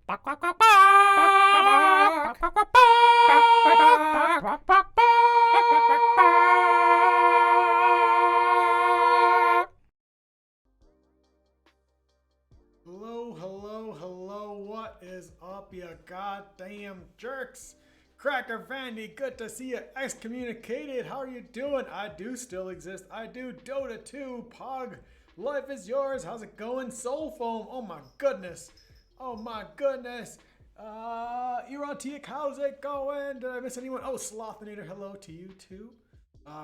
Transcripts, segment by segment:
Hello, what is up, you goddamn jerks? Cracker Vandy, good to see you excommunicated. How are you doing? I do still exist. I do Dota 2, Pog. Life is yours. How's it going? Soul Foam. Oh my goodness. Erotic, how's it going? Did I miss anyone? Oh, Slothinator, hello to you too.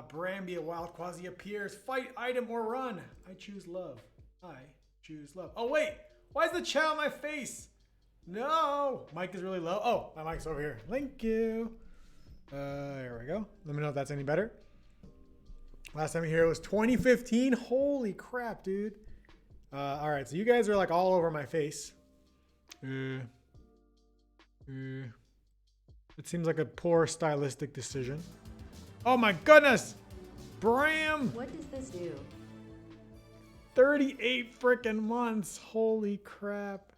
Bramby, a wild quasi appears. Fight, item, or run. I choose love. I choose love. Oh wait, why is the chat on my face? No, mic is really low. Oh, my mic's over here. Thank you. There we go. Let me know if that's any better. Last time here was 2015. Holy crap, dude. All right, so you guys are like all over my face. It seems like a poor stylistic decision. Oh my goodness! Bram! What does this do? 38 freaking months. Holy crap.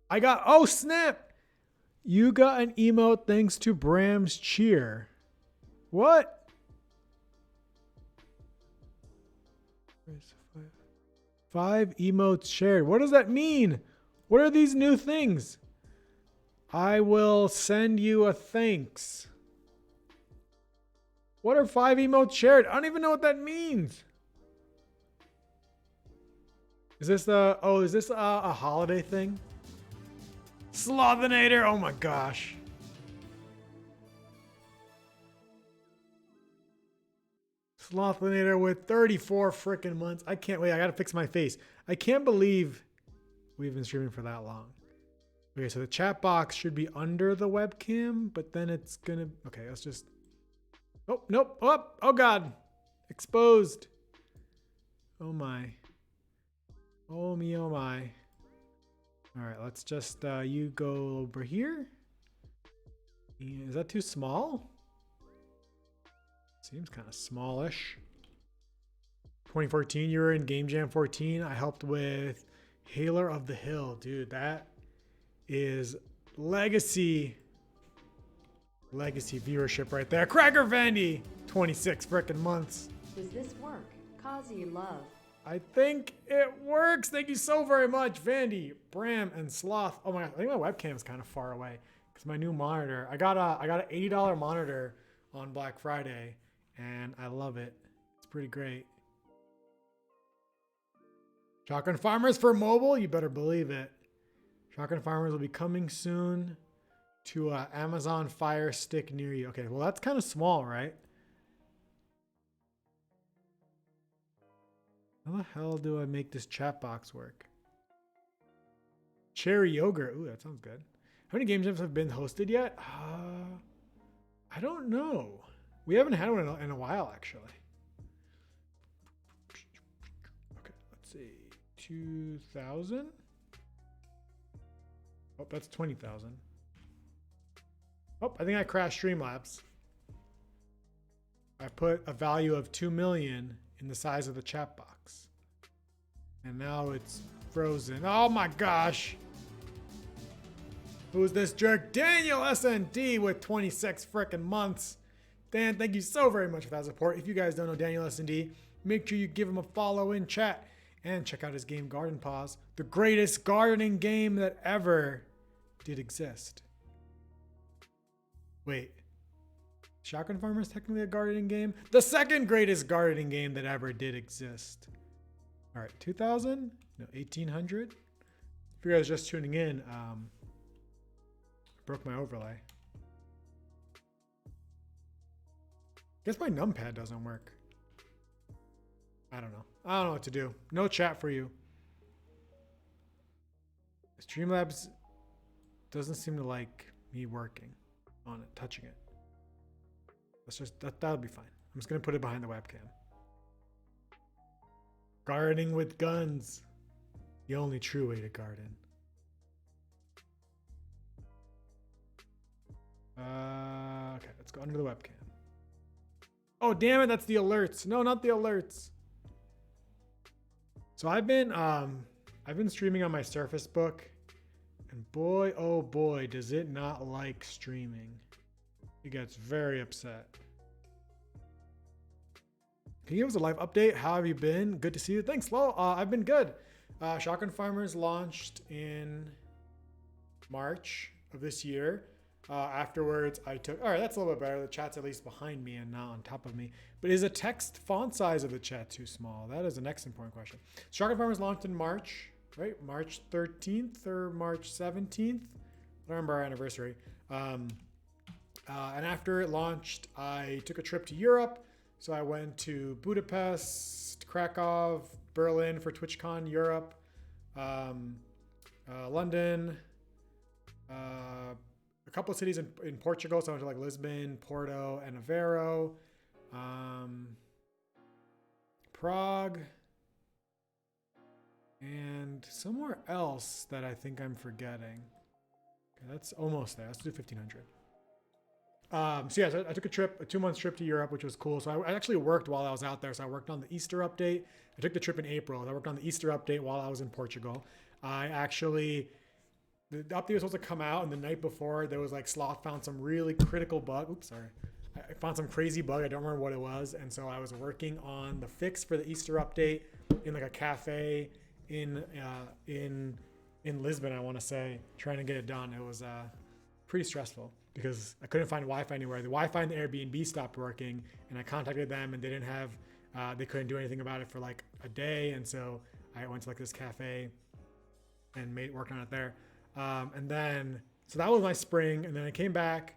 I got, oh snap! You got an emote thanks to Bram's cheer. What? Five emotes shared. What does that mean? What are these new things? I will send you a thanks. What are 5 emotes shared? I don't even know what that means. Is this a holiday thing? Slothinator, oh my gosh. Slothinator with 34 freaking months. I can't wait. I gotta fix my face. I can't believe we've been streaming for that long. Okay, so the chat box should be under the webcam, but then it's gonna, okay, let's just, oh, nope, oh God, exposed. Oh my. Oh me, oh my. All right, let's just, you go over here. Is that too small? Seems kind of smallish. 2014, you were in Game Jam 14. I helped with Hailer of the Hill. Dude, that is legacy viewership right there. Cracker Vandy, 26 freaking months. Does this work? Kazi love. I think it works. Thank you so very much, Vandy, Bram, and Sloth. Oh my God, I think my webcam is kind of far away because my new monitor. I got an $80 monitor on Black Friday, and I love it. It's pretty great. Shotgun Farmers for mobile, you better believe it. Shotgun Farmers will be coming soon to Amazon Fire Stick near you. Okay, well that's kind of small, right? How the hell do I make this chat box work? Cherry yogurt. Ooh, that sounds good. How many game jams have been hosted yet? I don't know. We haven't had one in a while, actually. Okay, let's see. 2,000? Oh, that's 20,000. Oh, I think I crashed Streamlabs. I put a value of 2 million in the size of the chat box. And now it's frozen. Oh my gosh. Who's this jerk? Daniel SND with 26 freaking months. Dan, thank you so very much for that support. If you guys don't know Daniel SND, make sure you give him a follow in chat and check out his game Garden Paws, the greatest gardening game that ever did exist. Wait. Shotgun Farmer is technically a gardening game? The second greatest gardening game that ever did exist. All right, 2,000? No, 1,800? If you guys are just tuning in, broke my overlay. Guess my numpad doesn't work. I don't know. I don't know what to do. No chat for you. Streamlabs doesn't seem to like me working on it, touching it. Let's just, that'll be fine. I'm just gonna put it behind the webcam. Gardening with guns. The only true way to garden. Okay, let's go under the webcam. Oh, damn it, that's the alerts. No, not the alerts. So I've been streaming on my Surface Book, and And boy, oh boy, does it not like streaming. It gets very upset. Can you give us a live update? How have you been? Good to see you. Thanks, Lo. I've been good. Shotgun Farmers launched in March of this year. Afterwards, I took... All right, that's a little bit better. The chat's at least behind me and not on top of me. But is the text font size of the chat too small? That is the next important question. Shotgun Farmers launched in March, right? March 13th or March 17th? I don't remember our anniversary. And after it launched, I took a trip to Europe. So I went to Budapest, Krakow, Berlin for TwitchCon Europe, London, a couple of cities in Portugal. So I went to like Lisbon, Porto, and Aveiro, Prague, and somewhere else that I think I'm forgetting. Okay, that's almost there. Let's do 1500. So yeah, so I took a 2-month trip to Europe, which was cool. So I actually worked while I was out there. So I worked on the Easter update. I took the trip in April. I worked on the Easter update while I was in Portugal. The update was supposed to come out, and the night before, there was like Sloth found some really critical bug. Oops, sorry. I found some crazy bug. I don't remember what it was. And so I was working on the fix for the Easter update in like a cafe in Lisbon, I want to say, trying to get it done. It was pretty stressful, because I couldn't find Wi-Fi anywhere. The Wi-Fi in the Airbnb stopped working, and I contacted them, and they couldn't do anything about it for like a day. And so I went to like this cafe and worked on it there. So that was my spring. And then I came back,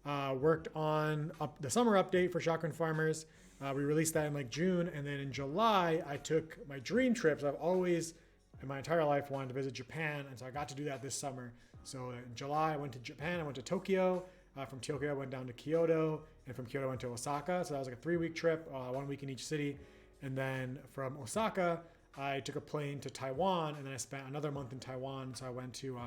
worked on the summer update for Shotgun Farmers. We released that in like June. And then in July, I took my dream trips. I've always, in my entire life, wanted to visit Japan. And so I got to do that this summer. So in July, I went to Japan. I went to Tokyo. From Tokyo, I went down to Kyoto. And from Kyoto, I went to Osaka. So that was like a 3-week trip, 1 week in each city. And then from Osaka, I took a plane to Taiwan. And then I spent another month in Taiwan. So I went to,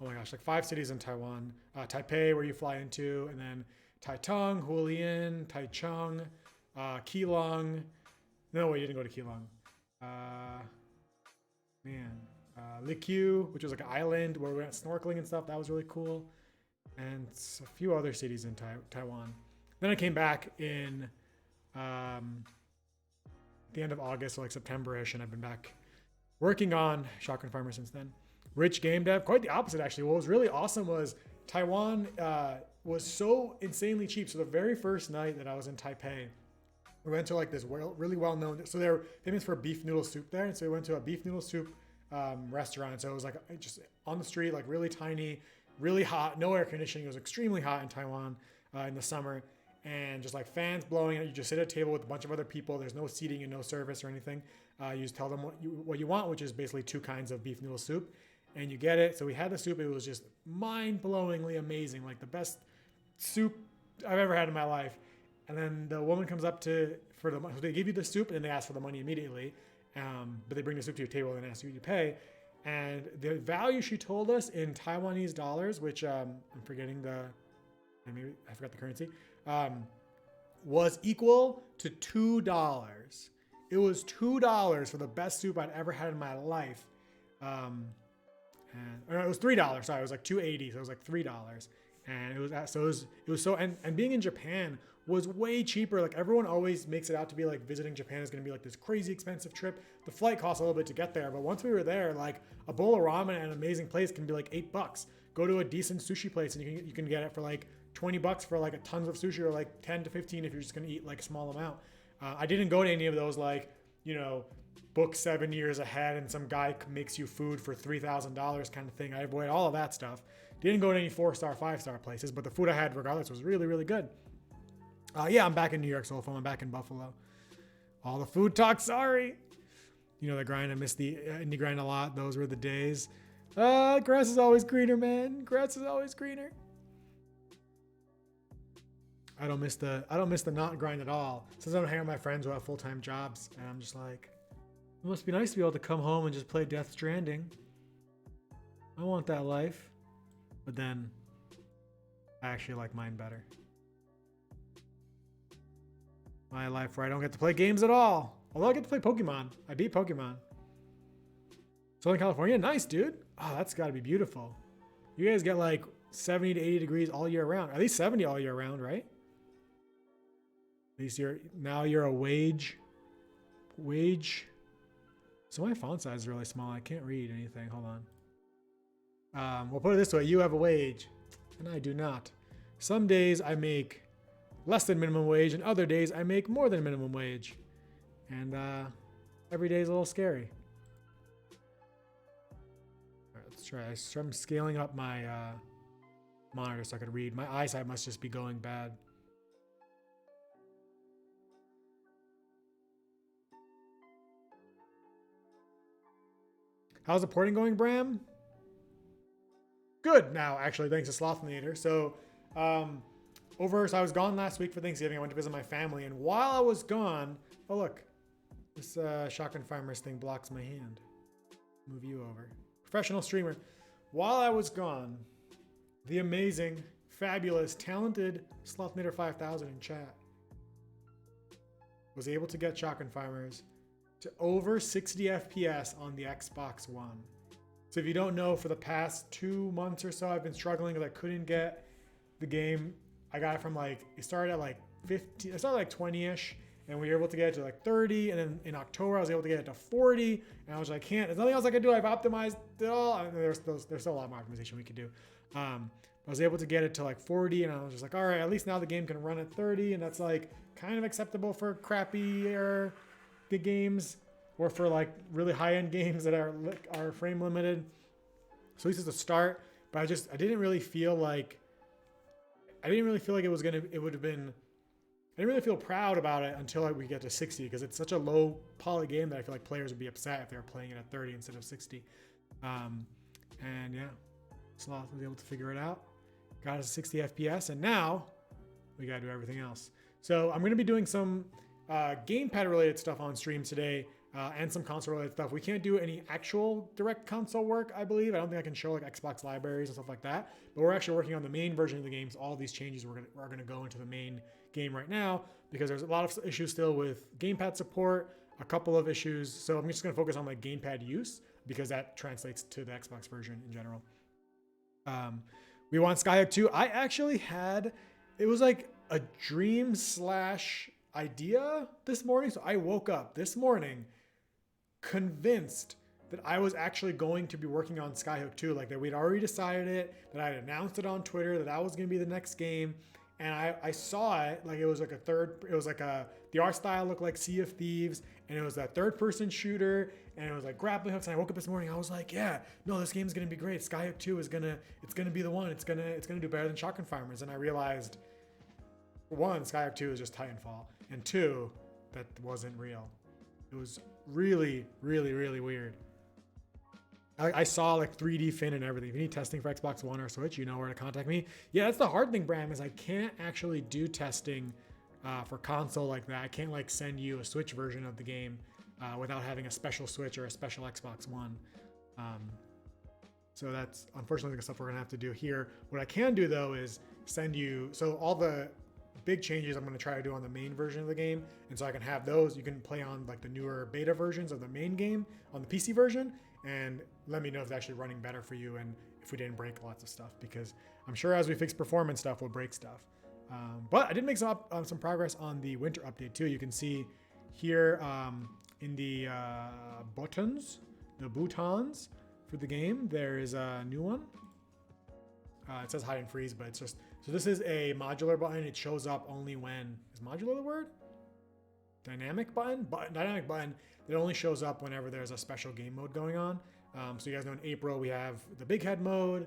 like 5 cities in Taiwan. Taipei, where you fly into. And then Taitung, Hualien, Taichung, Keelung. No, wait, you didn't go to Keelung. Likyu, which was like an island where we went snorkeling and stuff. That was really cool. And a few other cities in Taiwan. Then I came back in the end of August, so like September-ish, and I've been back working on Shotgun Farmer since then. Rich game dev, quite the opposite actually. What was really awesome was Taiwan was so insanely cheap. So the very first night that I was in Taipei, we went to like this really well-known, so they're famous for beef noodle soup there. And so we went to a beef noodle soup restaurant. So it was like just on the street, like really tiny, really hot, no air conditioning. It was extremely hot in Taiwan in the summer, and just like fans blowing. You just sit at a table with a bunch of other people. There's no seating and no service or anything. You just tell them what you want, which is basically 2 kinds of beef noodle soup, and you get it. So we had the soup. It was just mind-blowingly amazing, like the best soup I've ever had in my life. And then the woman comes up for the money. So they give you the soup, and then they ask for the money immediately. But they bring the soup to your table and ask you to pay. And the value she told us in Taiwanese dollars, which I'm forgetting I forgot the currency, was equal to $2. It was $2 for the best soup I'd ever had in my life. It was $3. Sorry, it was like $2.80. So it was like $3. And it was so, and being in Japan was way cheaper. Like everyone always makes it out to be like visiting Japan is going to be like this crazy expensive trip. The flight costs a little bit to get there, but once we were there, like a bowl of ramen at an amazing place can be like $8. Go to a decent sushi place and you can get it for like $20 for like a tons of sushi, or like 10 to 15 if you're just going to eat like a small amount. I didn't go to any of those like, book 7 years ahead and some guy makes you food for $3,000 kind of thing. I avoid all of that stuff. Didn't go to any 4-star, 5-star places, but the food I had regardless was really, really good. I'm back in New York, so I'm back in Buffalo. All the food talk, sorry. The grind, I miss the indie grind a lot. Those were the days. Grass is always greener, man. Grass is always greener. I don't miss the not grind at all. Since I'm hanging with my friends who have full-time jobs, and I'm just like, it must be nice to be able to come home and just play Death Stranding. I want that life. But then I actually like mine better. My life where I don't get to play games at all. Although I get to play Pokemon. I beat Pokemon. Southern California, nice, dude. Oh, that's got to be beautiful. You guys get like 70 to 80 degrees all year round. At least 70 all year round, right? At least you're a wage. So my font size is really small. I can't read anything. Hold on. We'll put it this way. You have a wage, and I do not. Some days I make less than minimum wage, and other days I make more than minimum wage. And every day is a little scary. All right, let's try. I'm scaling up my monitor so I could read. My eyesight must just be going bad. How's the porting going, Bram? Good now, actually, thanks to Slothinator. So, so I was gone last week for Thanksgiving. I went to visit my family, and while I was gone, oh look, this Shotgun Farmers thing blocks my hand. Move you over. Professional streamer. While I was gone, the amazing, fabulous, talented Slothinator 5000 in chat was able to get Shotgun Farmers to over 60 FPS on the Xbox One. So if you don't know, for the past 2 months or so, I've been struggling because I couldn't get the game. I got it from it started at like 15, it started like 20-ish, and we were able to get it to like 30, and then in October I was able to get it to 40, and I was like, there's nothing else I can do. I've optimized it all. I mean, there's still a lot more optimization we could do. I was able to get it to like 40, and I was just like, all right, at least now the game can run at 30, and that's like kind of acceptable for crappier good games, or for like really high-end games that are frame limited. So at least it's a start, but I didn't really feel like I didn't really feel proud about it until we get to 60, because it's such a low poly game that I feel like players would be upset if they were playing it at 30 instead of 60. And yeah, Sloth was able to figure it out, got us 60 FPS, and now we gotta do everything else. So I'm gonna be doing some gamepad related stuff on stream today, and some console related stuff. We can't do any actual direct console work, I believe. I don't think I can show like Xbox libraries and stuff like that, but we're actually working on the main version of the game. So all these changes are gonna go into the main game right now, because there's a lot of issues still with gamepad support, a couple of issues. So I'm just gonna focus on like gamepad use, because that translates to the Xbox version in general. We want Skyhook 2. I actually it was like a dream / idea this morning. So I woke up this morning convinced that I was actually going to be working on Skyhook 2, like that we'd already decided it, that I'd announced it on Twitter, that was going to be the next game. And I saw it, like it was like the art style looked like Sea of Thieves, and it was that third person shooter, and it was like grappling hooks. And I woke up this morning, I was like, yeah, no, this game's going to be great. Skyhook 2 is going to be the one. It's going to do better than Shotgun Farmers. And I realized, one, Skyhook 2 is just Titanfall, and two, that wasn't real. It was really, really, really weird. I saw like 3D Fin and everything. If you need testing for Xbox One or Switch, you know where to contact me. Yeah, that's the hard thing, Bram, is I can't actually do testing for console like that. I can't like send you a Switch version of the game without having a special Switch or a special Xbox One. So that's unfortunately the stuff we're gonna have to do here. What I can do though is send you, so all the big changes I'm going to try to do on the main version of the game, and so I can have those. You can play on like the newer beta versions of the main game on the PC version, and let me know if it's actually running better for you and if we didn't break lots of stuff, because I'm sure as we fix performance stuff, we'll break stuff. But I did make some progress on the winter update too. You can see here in the buttons for the game, there is a new one. It says hide and freeze, but it's just, so this is a modular button. It shows up only when, is modular the word? Dynamic button? Dynamic button that only shows up whenever there's a special game mode going on. So you guys know in April we have the big head mode.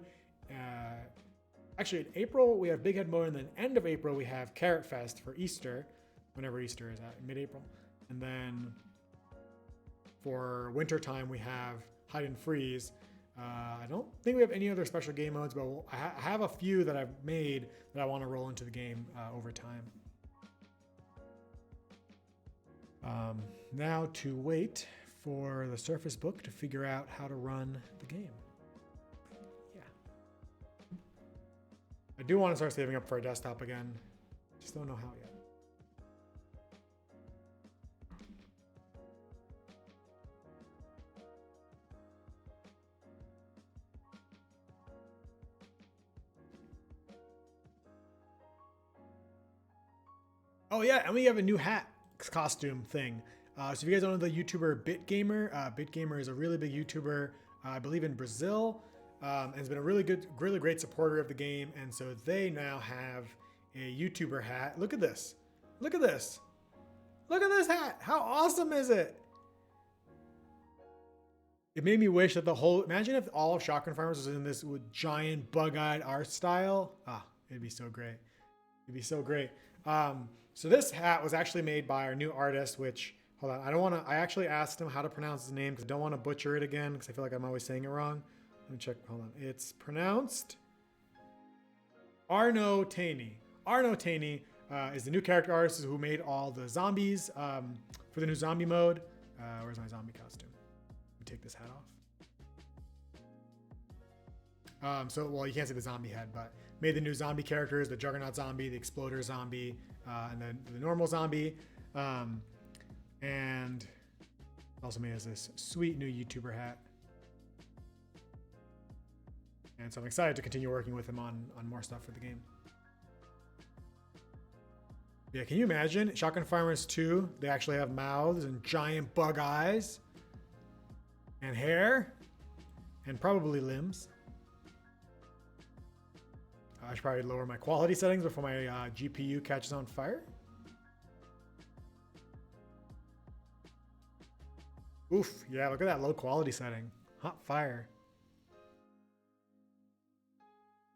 Actually in April we have big head mode, and then end of April we have Carrot Fest for Easter, whenever Easter is at, mid-April. And then for winter time we have hide and freeze. I don't think we have any other special game modes, but I have a few that I've made that I want to roll into the game over time. Now to wait for the Surface Book to figure out how to run the game. Yeah. I do want to start saving up for a desktop again. Just don't know how yet. Oh yeah, and we have a new hat costume thing. So if you guys don't know the YouTuber BitGamer is a really big YouTuber, I believe in Brazil, and has been a really great supporter of the game. And so they now have a YouTuber hat. Look at this. Look at this. Look at this hat. How awesome is it? It made me wish that imagine if all of Shotgun Farmers was in this with giant bug-eyed art style. Ah, it'd be so great. It'd be so great. So this hat was actually made by our new artist, which, hold on, I actually asked him how to pronounce his name because I don't want to butcher it again because I feel like I'm always saying it wrong. Let me check, hold on. It's pronounced Arno Taney. Arno Taney is the new character artist who made all the zombies for the new zombie mode. Where's my zombie costume? Take this hat off. Well, you can't see the zombie head, but made the new zombie characters, the Juggernaut zombie, the Exploder zombie, and then the normal zombie. And also made us this sweet new YouTuber hat. And so I'm excited to continue working with him on more stuff for the game. Yeah, can you imagine? Shotgun Farmers 2, they actually have mouths and giant bug eyes. And hair, and probably limbs. I should probably lower my quality settings before my GPU catches on fire. Oof, yeah, look at that low quality setting. Hot fire.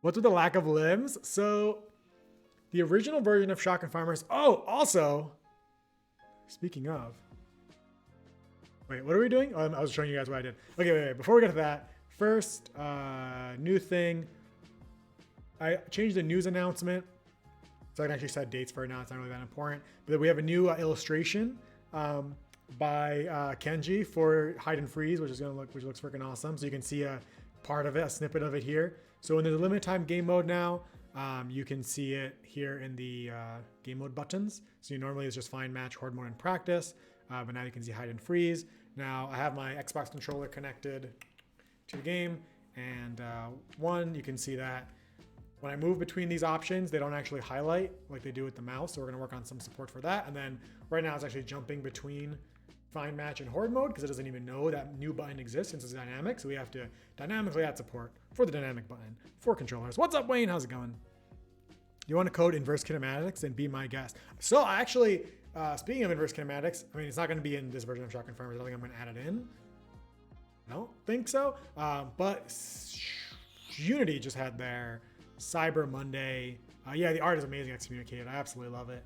What's with the lack of limbs? So, the original version of Shotgun Farmers, also, speaking of, wait, what are we doing? I was showing you guys what I did. Okay, wait. Before we get to that, first, new thing. I changed the news announcement. So I can actually set dates for it now. It's not really that important. But then we have a new illustration by Kenji for Hide and Freeze, which looks freaking awesome. So you can see a part of it, a snippet of it here. So when there's a limited time game mode now, you can see it here in the game mode buttons. So normally it's just find, match, horde mode, and practice. But now you can see hide and freeze. Now I have my Xbox controller connected to the game, and you can see that when I move between these options, they don't actually highlight like they do with the mouse. So we're gonna work on some support for that. And then right now it's actually jumping between find, match, and horde mode because it doesn't even know that new button exists since it's dynamic. So we have to dynamically add support for the dynamic button for controllers. What's up, Wayne? How's it going? You want to code inverse kinematics and be my guest? So I actually, speaking of inverse kinematics, I mean, it's not going to be in this version of Shotgun Farmers. I don't think I'm going to add it in. I don't think so. But Unity just had their Cyber Monday. Yeah, the art is amazing. It's communicated. I absolutely love it.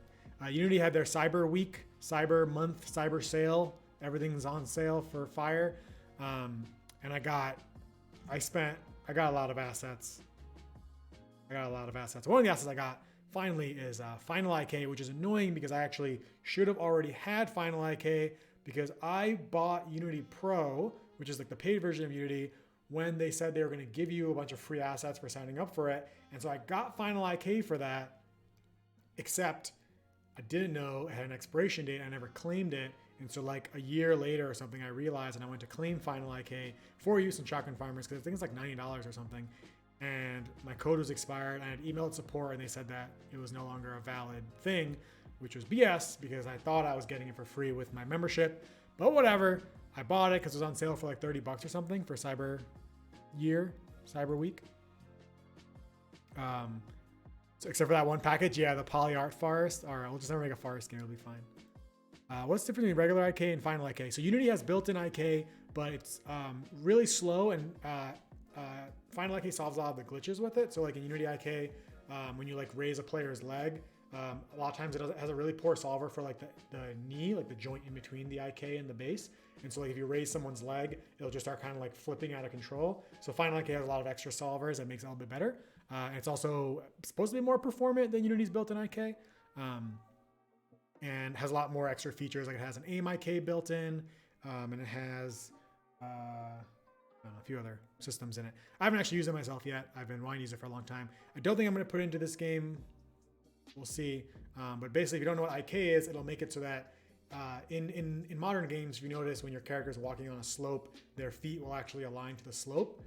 Unity had their Cyber Week, Cyber Month, Cyber Sale. Everything's on sale for Fire. And I got a lot of assets. One of the assets I got finally is Final IK, which is annoying because I actually should have already had Final IK because I bought Unity Pro, which is like the paid version of Unity, when they said they were going to give you a bunch of free assets for signing up for it. And so I got Final IK for that, except I didn't know it had an expiration date. I never claimed it. And so like a year later or something, I realized, and I went to claim Final IK for use in Shotgun Farmers because I think it's like $90 or something. And my code was expired. I had emailed support and they said that it was no longer a valid thing, which was BS because I thought I was getting it for free with my membership. But I bought it because it was on sale for like $30 or something for Cyber Week. So except for that one package, yeah, the poly art forest. All right, we'll just never make a forest game, it'll be fine. What's the difference between regular IK and Final IK? So Unity has built-in IK, but it's really slow, and Final IK solves a lot of the glitches with it. So like in Unity IK, when you like raise a player's leg, a lot of times it has a really poor solver for like the knee, like the joint in between the IK and the base. And so like if you raise someone's leg, it'll just start kind of like flipping out of control. So Final IK has a lot of extra solvers that makes it a little bit better. And it's also supposed to be more performant than Unity's built-in IK. And has a lot more extra features. Like it has an aim IK built in, and it has a few other systems in it. I haven't actually used it myself yet. I've been wanting to use it for a long time. I don't think I'm going to put it into this game. We'll see. But basically, if you don't know what IK is, it'll make it so that in modern games, if you notice when your character is walking on a slope, their feet will actually align to the slope.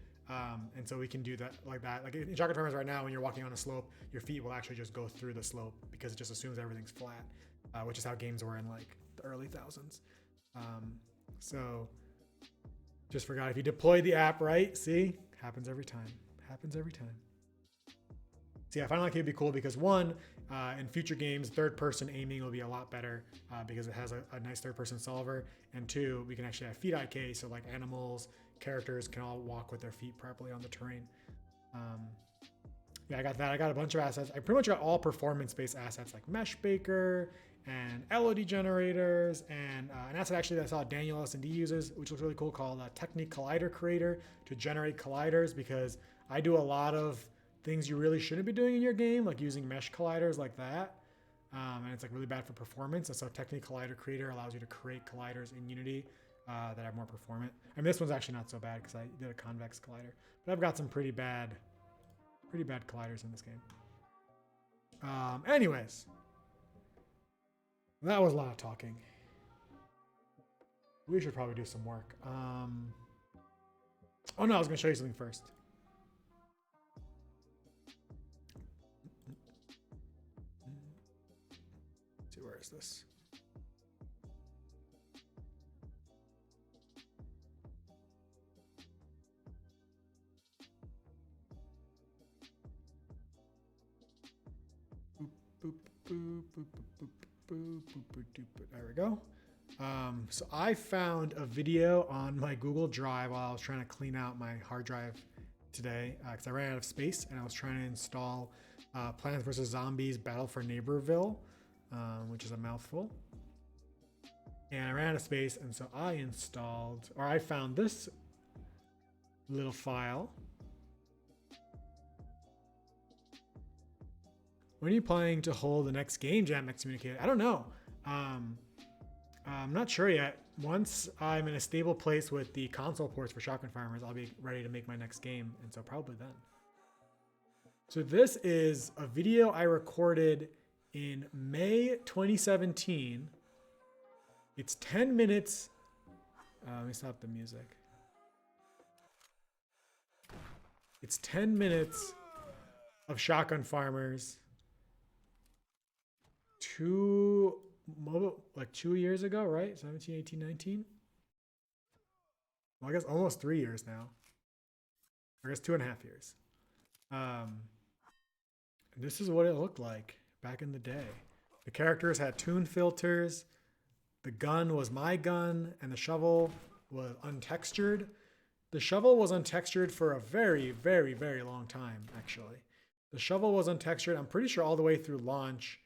And so we can do that like that. Like in Shotgun Farmers right now, when you're walking on a slope, your feet will actually just go through the slope because it just assumes everything's flat. which is how games were in like the early thousands. So just forgot, if you deploy the app right, see, happens every time. Happens every time. So yeah, Finalizing would be cool because one, in future games, third-person aiming will be a lot better because it has a nice third-person solver. And two, we can actually have feet IK, so like animals, characters can all walk with their feet properly on the terrain. Yeah, I got that. I got a bunch of assets. I pretty much got all performance-based assets like Mesh Baker and LOD generators and an asset actually that I saw Daniel S&D uses, which looks really cool, called Technique Collider Creator to generate colliders, because I do a lot of things you really shouldn't be doing in your game, like using mesh colliders like that. And it's like really bad for performance. And so Technique Collider Creator allows you to create colliders in Unity that are more performant. I mean, this one's actually not so bad because I did a convex collider, but I've got some pretty bad colliders in this game. Anyways, that was a lot of talking. We should probably do some work. Oh no, I was gonna show you something first. Let's see, where is this? There we go. So I found a video on my Google Drive while I was trying to clean out my hard drive today because I ran out of space and I was trying to install Plants vs. Zombies Battle for Neighborville, which is a mouthful. And I ran out of space, and so I found this little file. When are you planning to hold the next game jam excommunicated? I don't know. I'm not sure yet. Once I'm in a stable place with the console ports for Shotgun Farmers, I'll be ready to make my next game, and so probably then. So this is a video I recorded in May 2017. It's 10 minutes. Let me stop the music. It's 10 minutes of Shotgun Farmers. 2 years ago, right? 17, 18, 19. Well, I guess almost 3 years now. I guess 2.5 years. This is what it looked like back in the day. The characters had toon filters. The gun was my gun, and the shovel was untextured. The shovel was untextured for a very, very, very long time, actually. The shovel was untextured, I'm pretty sure all the way through launch,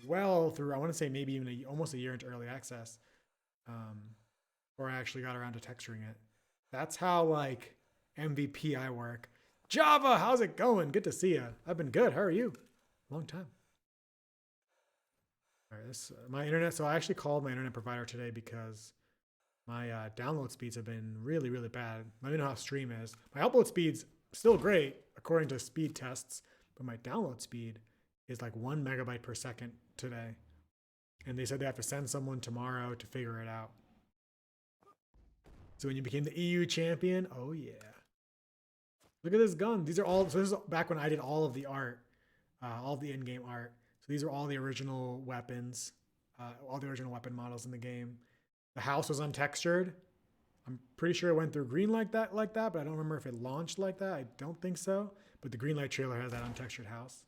well through, I want to say maybe even almost a year into early access, before I actually got around to texturing it. That's how like MVP I work. Java, how's it going? Good to see you. I've been good. How are you? Long time. All right, this my internet. So I actually called my internet provider today because my download speeds have been really, really bad. Let me know how stream is. My upload speed's still great according to speed tests, but my download speed is like 1 megabyte per second today. And they said they have to send someone tomorrow to figure it out. So when you became the EU champion, oh yeah. Look at this gun. These are all, so this is back when I did all of the art, all of the in-game art. So these are all the original weapons, all the original weapon models in the game. The house was untextured. I'm pretty sure it went through greenlight like that, but I don't remember if it launched like that. I don't think so. But the greenlight trailer has that untextured house.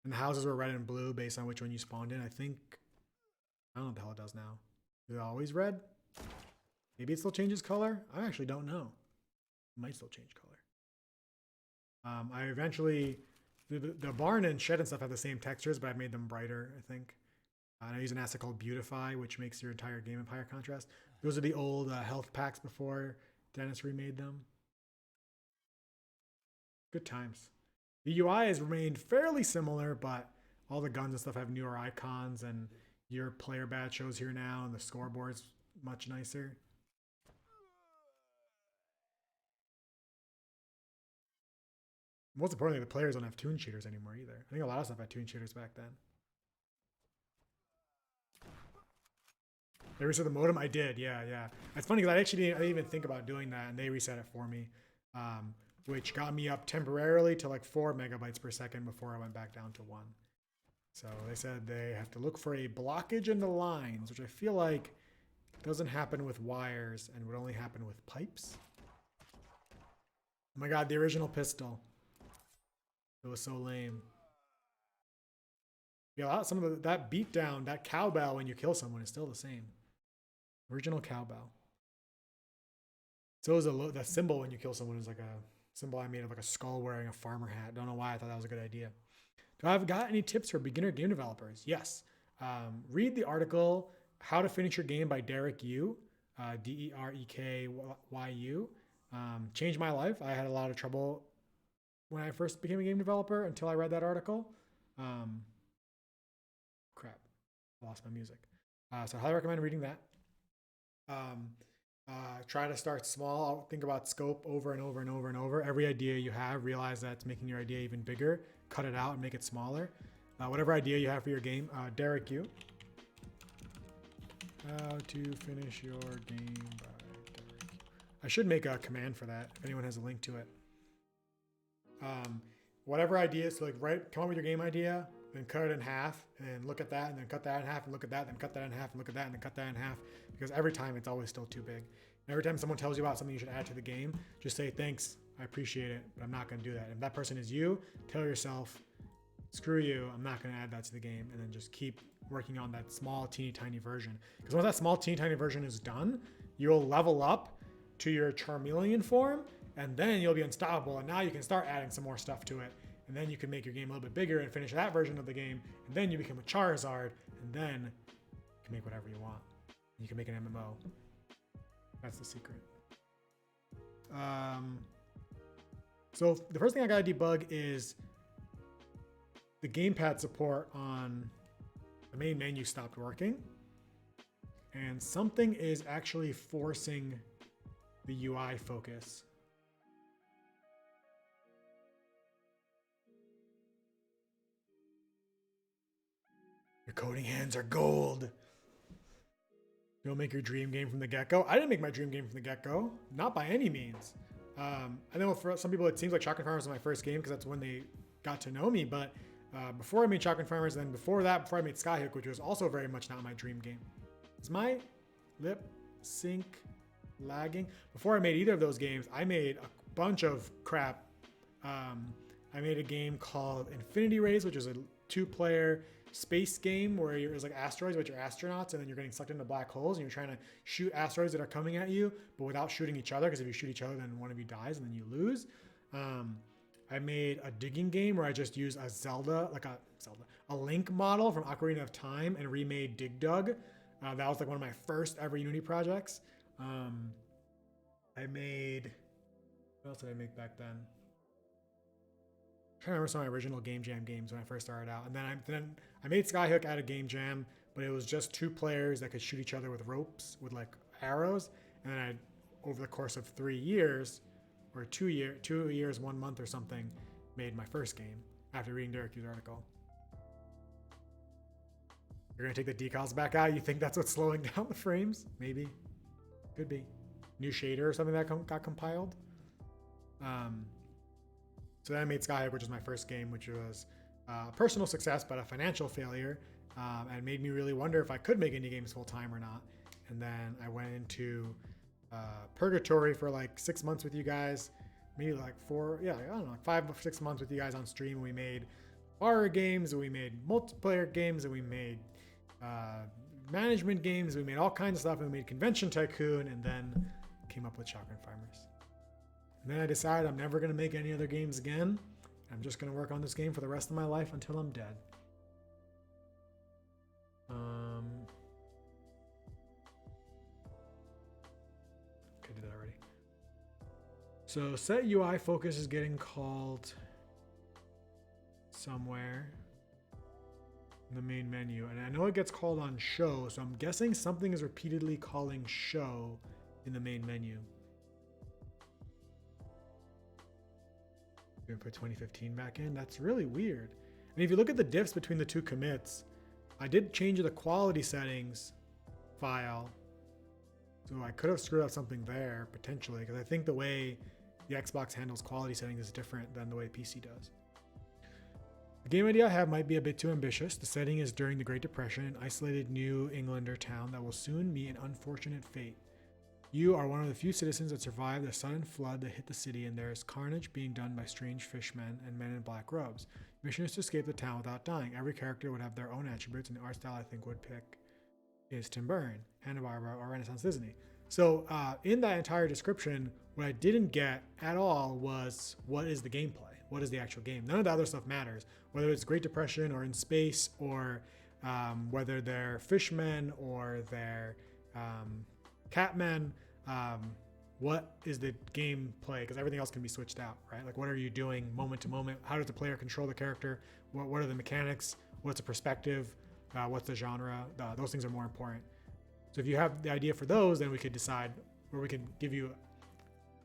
And the houses were red and blue based on which one you spawned in. I think, I don't know what the hell it does now. Is it always red? Maybe it still changes color? I actually don't know. It might still change color. I eventually, the barn and shed and stuff have the same textures, but I made them brighter, I think. And I use an asset called Beautify, which makes your entire game of higher contrast. Those are the old health packs before Dennis remade them. Good times. The UI has remained fairly similar, but all the guns and stuff have newer icons, and your player badge shows here now, and the scoreboard's much nicer. Most importantly, the players don't have toon cheaters anymore either. I think a lot of stuff had toon cheaters back then. They reset the modem? I did, yeah. It's funny because I didn't even think about doing that, and they reset it for me, which got me up temporarily to like 4 megabytes per second before I went back down to 1. So they said they have to look for a blockage in the lines, which I feel like doesn't happen with wires and would only happen with pipes. Oh my god, the original pistol. It was so lame. Yeah, some of that beatdown, that cowbell when you kill someone is still the same. Original cowbell. So is the symbol when you kill someone is like a symbol I made of like a skull wearing a farmer hat. Don't know why I thought that was a good idea. Do I have got any tips for beginner game developers? Yes. Read the article How to Finish Your Game by Derek Yu, Derekyu. Changed my life. I had a lot of trouble when I first became a game developer until I read that article. Crap, I lost my music. So I highly recommend reading that. Try to start small. Think about scope over and over and over and over. Every idea you have, realize that it's making your idea even bigger. Cut it out and make it smaller. Whatever idea you have for your game, Derek Yu. How to finish your game by Derek Yu. I should make a command for that if anyone has a link to it. Whatever idea, so like come up with your game idea, then cut it in half, and look at that, and then cut that in half, and look at that, then cut that in half, and look at that, and then cut that in half. Because every time it's always still too big. And every time someone tells you about something you should add to the game, just say thanks, I appreciate it, but I'm not going to do that. If that person is you, tell yourself, screw you, I'm not going to add that to the game, and then just keep working on that small, teeny tiny version. Because once that small, teeny tiny version is done, you'll level up to your Charmeleon form, and then you'll be unstoppable, and now you can start adding some more stuff to it. And then you can make your game a little bit bigger and finish that version of the game, and then you become a Charizard, and then you can make whatever you want. You can make an MMO. That's the secret. So the first thing I gotta debug is the gamepad support on the main menu stopped working, and something is actually forcing the UI focus. Your coding hands are gold. Don't make your dream game from the get-go. I didn't make my dream game from the get-go. Not by any means. I know for some people it seems like Shotgun Farmers was my first game because that's when they got to know me. But before I made Shotgun Farmers, and then before that, before I made Skyhook, which was also very much not my dream game. Is my lip sync lagging? Before I made either of those games, I made a bunch of crap. I made a game called Infinity Race, which is a 2-player space game where there's like asteroids, but you're astronauts, and then you're getting sucked into black holes, and you're trying to shoot asteroids that are coming at you, but without shooting each other, because if you shoot each other, then one of you dies, and then you lose. I made a digging game where I just used a Link model from Ocarina of Time and remade Dig Dug. That was like one of my first ever Unity projects. I made, what else did I make back then? I remember some of my original Game Jam games when I first started out. And then I made Skyhook out of Game Jam, but it was just 2 players that could shoot each other with ropes, with like arrows. And then I, over the course of 3 years, or 2 years, 1 month or something, made my first game after reading Derek Yu's article. You're gonna take the decals back out? You think that's what's slowing down the frames? Maybe. Could be. New shader or something that got compiled. So then I made Skyhook, which was my first game, which was a personal success, but a financial failure. And made me really wonder if I could make indie games full time or not. And then I went into purgatory for like 6 months with you guys, maybe like 5 or 6 months with you guys on stream. We made horror games, and we made multiplayer games, and we made management games, we made all kinds of stuff, and we made Convention Tycoon, and then came up with Shotgun Farmers. And then I decided I'm never going to make any other games again. I'm just going to work on this game for the rest of my life until I'm dead. Okay, I did that already. So set UI focus is getting called somewhere in the main menu. And I know it gets called on show, so I'm guessing something is repeatedly calling show in the main menu. We're gonna put 2015 back in. That's really weird. And if you look at the diffs between the 2 commits, I did change the quality settings file. So I could have screwed up something there potentially, because I think the way the Xbox handles quality settings is different than the way PC does. The game idea I have might be a bit too ambitious. The setting is during the Great Depression, an isolated New Englander town that will soon meet an unfortunate fate. You are one of the few citizens that survived the sudden flood that hit the city, and there is carnage being done by strange fishmen and men in black robes. The mission is to escape the town without dying. Every character would have their own attributes, and the art style I think would pick is Tim Burton, Hanna-Barbera, or Renaissance Disney. So in that entire description, what I didn't get at all was what is the gameplay? What is the actual game? None of the other stuff matters, whether it's Great Depression or in space, or whether they're fishmen or they're catmen. What is the gameplay? Because everything else can be switched out, right? Like, what are you doing moment to moment? How does the player control the character? What are the mechanics? What's the perspective? What's the genre? Those things are more important. So if you have the idea for those, then we could decide, or we can give you,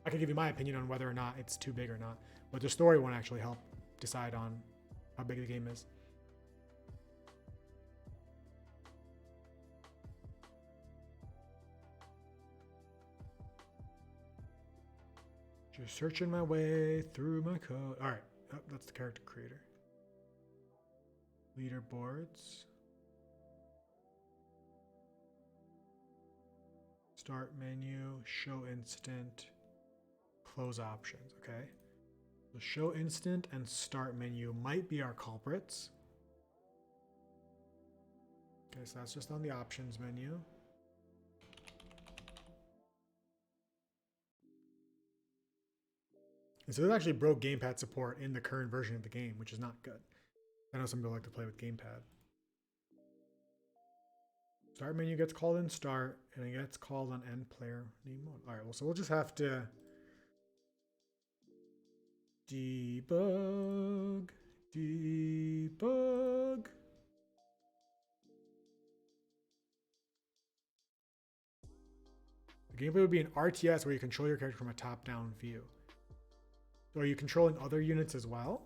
I can give you my opinion on whether or not it's too big or not. But the story won't actually help decide on how big the game is. Just searching my way through my code. All right, oh, that's the character creator. Leaderboards. Start menu, show instant, close options, okay? So show instant and start menu might be our culprits. Okay, so that's just on the options menu. And so this actually broke Gamepad support in the current version of the game, which is not good. I know some people like to play with Gamepad. Start menu gets called in start, and it gets called on end player name mode. All right, well, so we'll just have to debug. The gameplay would be an RTS where you control your character from a top-down view. So are you controlling other units as well?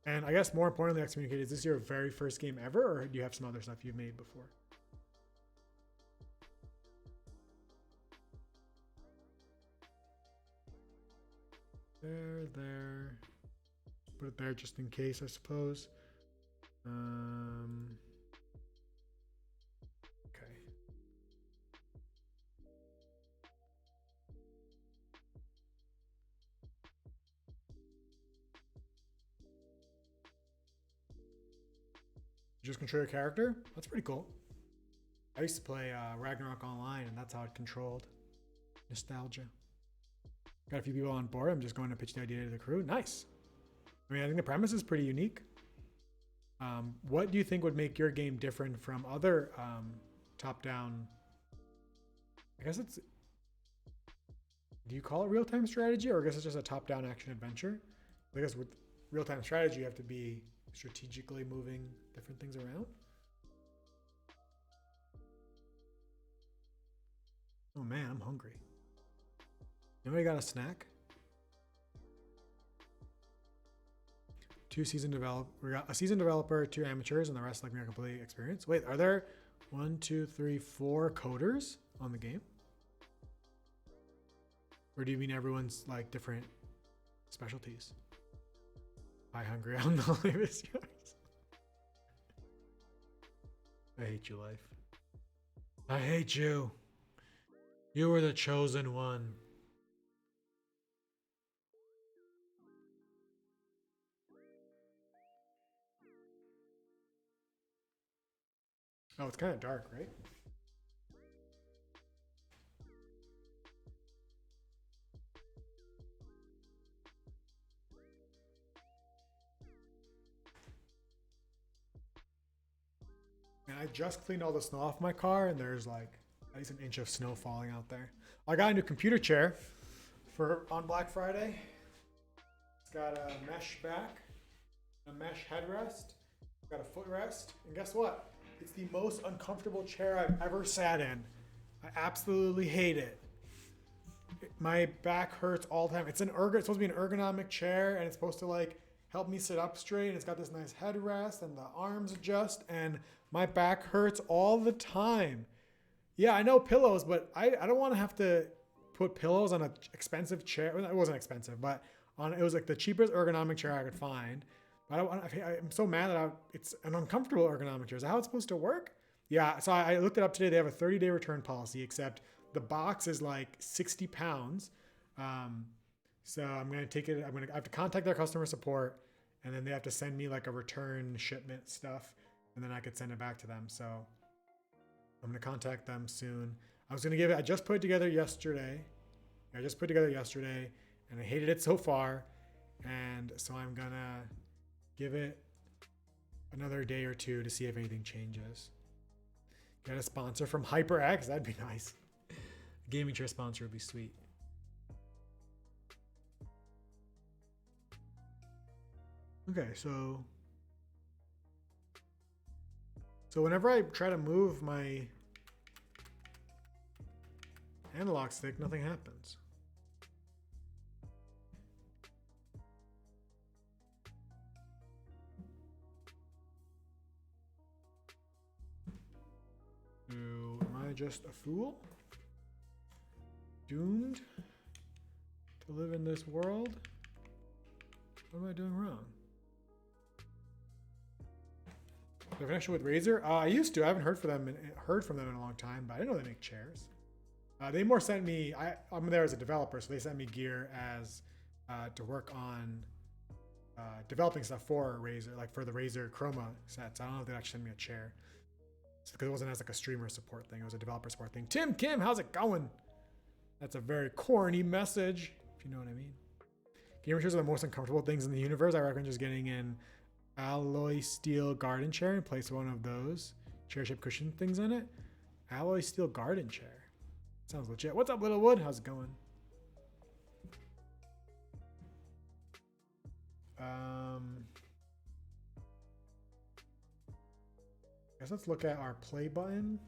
And I guess more importantly, excommunicate, is this your very first game ever, or do you have some other stuff you've made before? There. Put it there just in case, I suppose. Okay. You just control your character? That's pretty cool. I used to play Ragnarok Online, and that's how it controlled. Nostalgia. Got a few people on board. I'm just going to pitch the idea to the crew. Nice. I mean, I think the premise is pretty unique. What do you think would make your game different from other top-down? I guess it's. Do you call it real-time strategy, or I guess it's just a top-down action adventure? I guess with real-time strategy, you have to be strategically moving different things around. Oh man, I'm hungry. Anybody got a snack? We got a seasoned developer, 2 amateurs, and the rest like me are completely experienced. Wait, are there 1, 2, 3, 4 coders on the game? Or do you mean everyone's like different specialties? Hi, hungry. I'll know life is yours. I hate you, life. I hate you. You were the chosen one. Oh, it's kind of dark, right? And I just cleaned all the snow off my car, and there's like at least an inch of snow falling out there. I got a new computer chair on Black Friday. It's got a mesh back, a mesh headrest, got a footrest, and guess what? It's the most uncomfortable chair I've ever sat in. I absolutely hate it. My back hurts all the time. It's supposed to be an ergonomic chair, and it's supposed to like help me sit up straight. And it's got this nice headrest, and the arms adjust, and my back hurts all the time. Yeah, I know pillows, but I don't want to have to put pillows on an expensive chair. Well, it wasn't expensive, but it was like the cheapest ergonomic chair I could find. But I'm so mad that it's an uncomfortable ergonomic chair. Is that how it's supposed to work? Yeah, so I looked it up today. They have a 30-day return policy, except the box is like 60 pounds. So I'm going to take it. I have to contact their customer support, and then they have to send me like a return shipment stuff, and then I could send it back to them. So I'm going to contact them soon. I just put it together yesterday. And I hated it so far. And so I'm going to give it another day or two to see if anything changes. Get a sponsor from HyperX. That'd be nice. A gaming chair sponsor would be sweet. Okay, so whenever I try to move my analog stick, nothing happens. So, am I just a fool? Doomed to live in this world? What am I doing wrong? Do I have a connection with Razer? I used to. I haven't heard from them in a long time, but I didn't know they make chairs. They more sent me. I'm there as a developer, so they sent me gear as to work on developing stuff for Razer, like for the Razer Chroma sets. I don't know if they actually sent me a chair, because it wasn't as like a streamer support thing. It was a developer support thing. Tim Kim, how's it going? That's a very corny message, if you know what I mean. Gamer chairs are the most uncomfortable things in the universe. I recommend just getting an alloy steel garden chair and place one of those chair-shaped cushion things in it. Alloy steel garden chair. Sounds legit. What's up, Littlewood? How's it going? Guess let's look at our play button.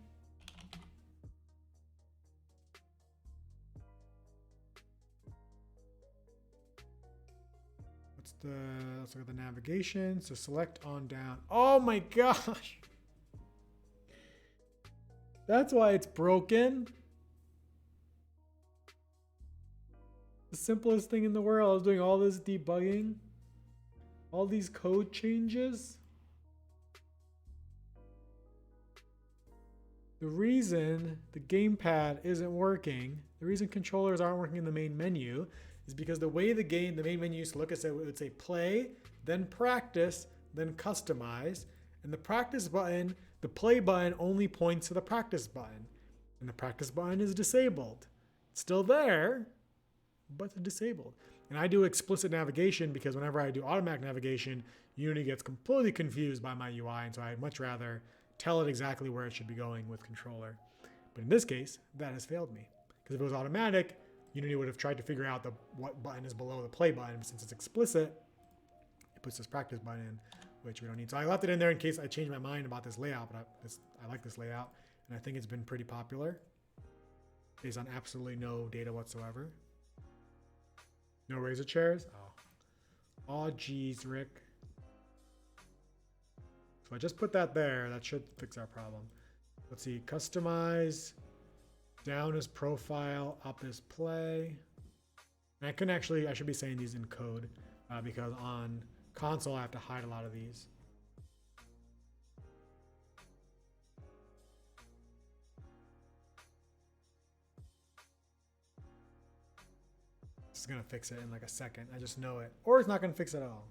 Let's look at the navigation. So select on down. Oh my gosh. That's why it's broken. The simplest thing in the world. I was doing all this debugging. All these code changes. The reason the gamepad isn't working, the reason controllers aren't working in the main menu, is because the way the main menu used to look, it would say play, then practice, then customize. And the practice button, the play button only points to the practice button. And the practice button is disabled. It's still there, but it's disabled. And I do explicit navigation because whenever I do automatic navigation, Unity gets completely confused by my UI. And so I'd much rather tell it exactly where it should be going with controller. But in this case, that has failed me. Because if it was automatic, Unity would have tried to figure out what button is below the play button. But since it's explicit, it puts this practice button in, which we don't need. So I left it in there in case I change my mind about this layout. But I like this layout, and I think it's been pretty popular based on absolutely no data whatsoever. No Razer chairs? Oh, geez, Rick. So I just put that there. That should fix our problem. Let's see. Customize. Down is profile. Up is play. And I should be saying these in code because on console I have to hide a lot of these. This is going to fix it in like a second. I just know it. Or it's not going to fix it at all.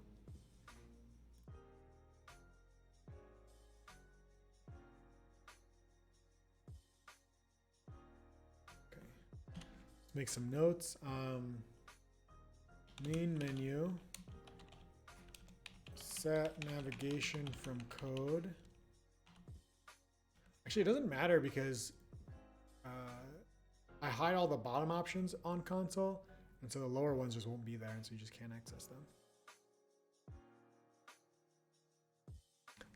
Make some notes. Main menu. Set navigation from code. Actually, it doesn't matter because I hide all the bottom options on console, and so the lower ones just won't be there, and so you just can't access them.